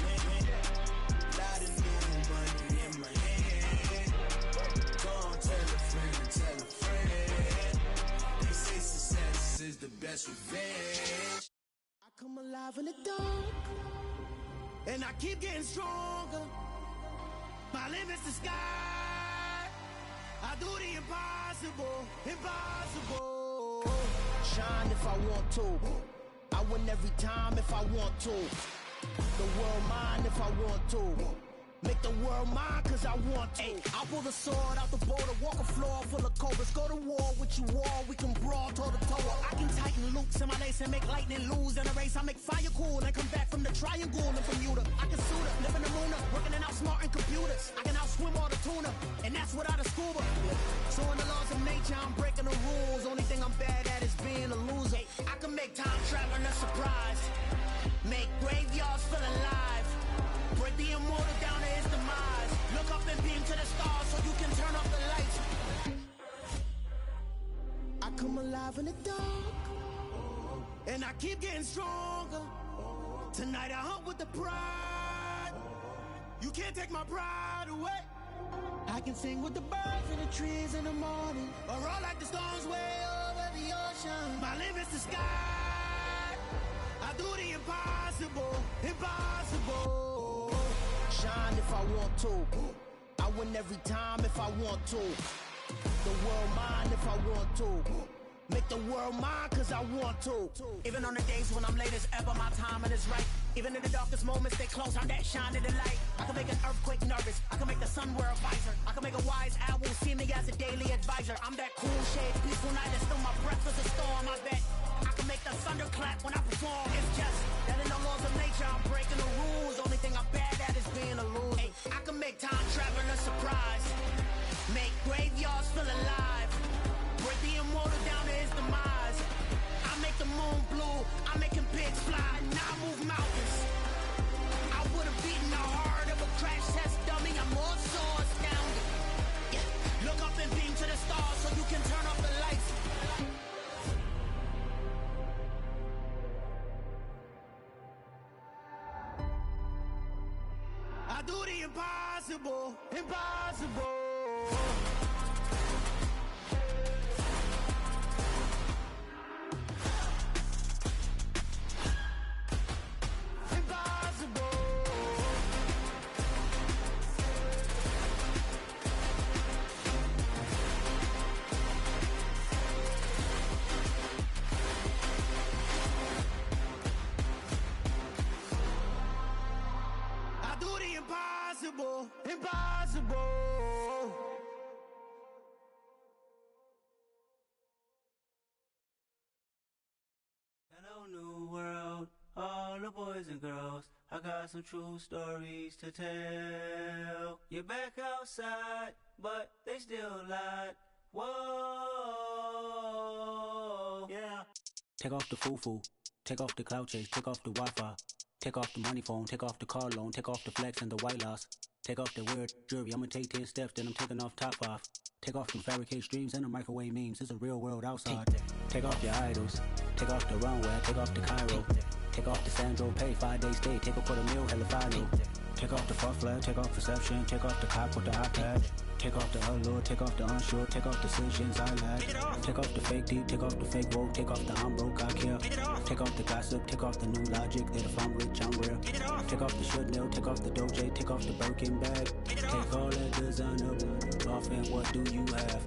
Lot of new money in my hand. Gonna tell a friend to tell a friend. They say success is the best revenge. I come alive in the dark, and I keep getting stronger. My limit's the sky. I do the impossible, impossible. Shine if I want to. I win every time if I want to. The world mine if I want to. Make the world mine cause I want to. I'll pull the sword out the border, walk a floor full of cobras. Go to war with you all, we can brawl toe to toe. I can tighten loops in my lace and make lightning lose in a race. I make fire cool and come back from the triangle in Bermuda. I can suit up, live in the moon up, working and outsmarting computers. I can outswim all the tuna, and that's without a scuba. So in the laws of nature, I'm breaking the rules. Only thing I'm bad at is being a loser. I can make time traveling a surprise. Make graveyards feel alive. Break the immortal down to his demise. Look up and beam to the stars so you can turn off the lights. I come alive in the dark, and I keep getting stronger. Tonight I hunt with the pride. You can't take my pride away. I can sing with the birds and the trees in the morning, or roll like the storms way over the ocean. My limit's the sky. I do the impossible, impossible. Shine if I want to. I I win every time if I want to. The world mine if I want to. Make the world mine cause I want to. Even on the days when I'm late as ever, my timing is right. Even in the darkest moments, they close, I'm that shining the light. I can make an earthquake nervous, I can make the sun wear a visor. I can make a wise owl see me as a daily advisor. I'm that cool shade, peaceful night, and still my breath is a storm. I bet I can make the thunder clap when I perform. It's just that in the laws of nature, I'm breaking the rules. Only thing I'm bad at is being a loser. Hey, I can make time travel a surprise. Make graveyards feel alive. Break the immortal down to his demise. I make the moon blue, I make him pigs fly, now I move mountains. I would have beaten the heart of a crash test dummy, I'm more so astounded. Yeah. Look up and beam to the stars so you can turn off the lights. I do the impossible, impossible. Impossible, impossible. Hello, new world, all the boys and girls. I got some true stories to tell. You're back outside, but they still lied. Whoa, yeah. Take off the foo-foo, take off the cloud chase, take off the Wi-Fi. Take off the money phone, take off the car loan, take off the flex and the white loss. Take off the weird jewelry, I'ma take 10 steps, then I'm taking off top 5. Take off them fabricate streams and the microwave memes, it's a real world outside. Take off your idols, take off the runway, take off the Cairo. Take off the Sandro pay, 5-day stay, take a quarter meal, hella final. Take off the fuck flag, take off perception, take off the cop with the iPad. Take off the allure, take off the unsure, take off decisions I lack. Take off the fake deep, take off the fake woke, take off the I'm broke, I care. Take off the gossip, take off the new logic that if I'm rich, I'm real. Take off the should know, take off the Doja, take off the Birkin bag. Take all that designer off and what do you have?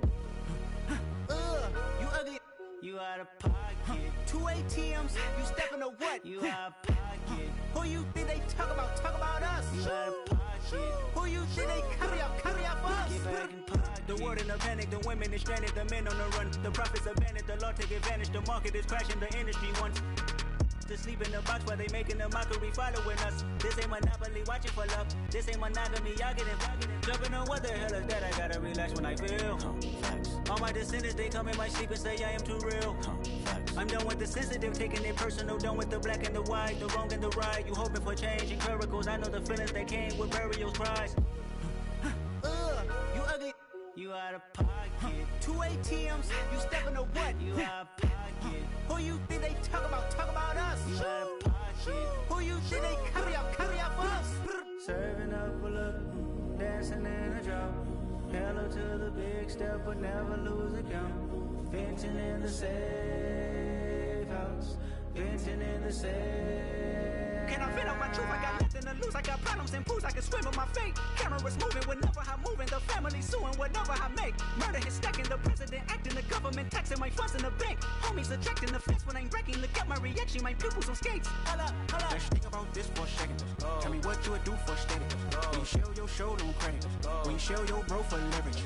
You ugly, you out of pocket. 2 ATMs, you stepping to what? You out of pocket. Who you think they talk about? Talk about us. You out of pocket. Who you think they carry up for us? Get back in pocket. The world in a panic, the women is stranded, the men on the run. The profits abandoned, the law take advantage. The market is crashing, the industry wants to sleep in the box while they making a mockery following us. This ain't monopoly, watching for love. This ain't monogamy, y'all getting jumping on what the hell is that? I gotta relax when I feel. All my descendants, they come in my sleep and say I am too real. I'm done with the sensitive, taking it personal. Done with the black and the white, the wrong and the right. You hoping for change and miracles. I know the feelings that came with burials, cries. You ugly. You out of pocket. 2 ATMs, you stepping to what? You out of pocket. Who you think they talk about? Talk about us. You out of pocket. Who you think they carry up for us? Serving up a look, dancing in a drop. Hello to the big step, but never lose a count. Venting in the safe house. Venting in the safe. Can I fit out my truth? I got nothing to lose. I got problems and pools. I can swim with my fate. Cameras moving whenever I'm moving. The family suing whatever I make. Murder is stacking. The president acting. The government taxing my funds in the bank. Homies attracting the fence when I'm breaking. Look at my reaction. My pupils on skates. Hold up, hold up. Let's think about this for a second. Tell me what you would do for steady. When you show your show, don't credit. When you show your bro for leverage.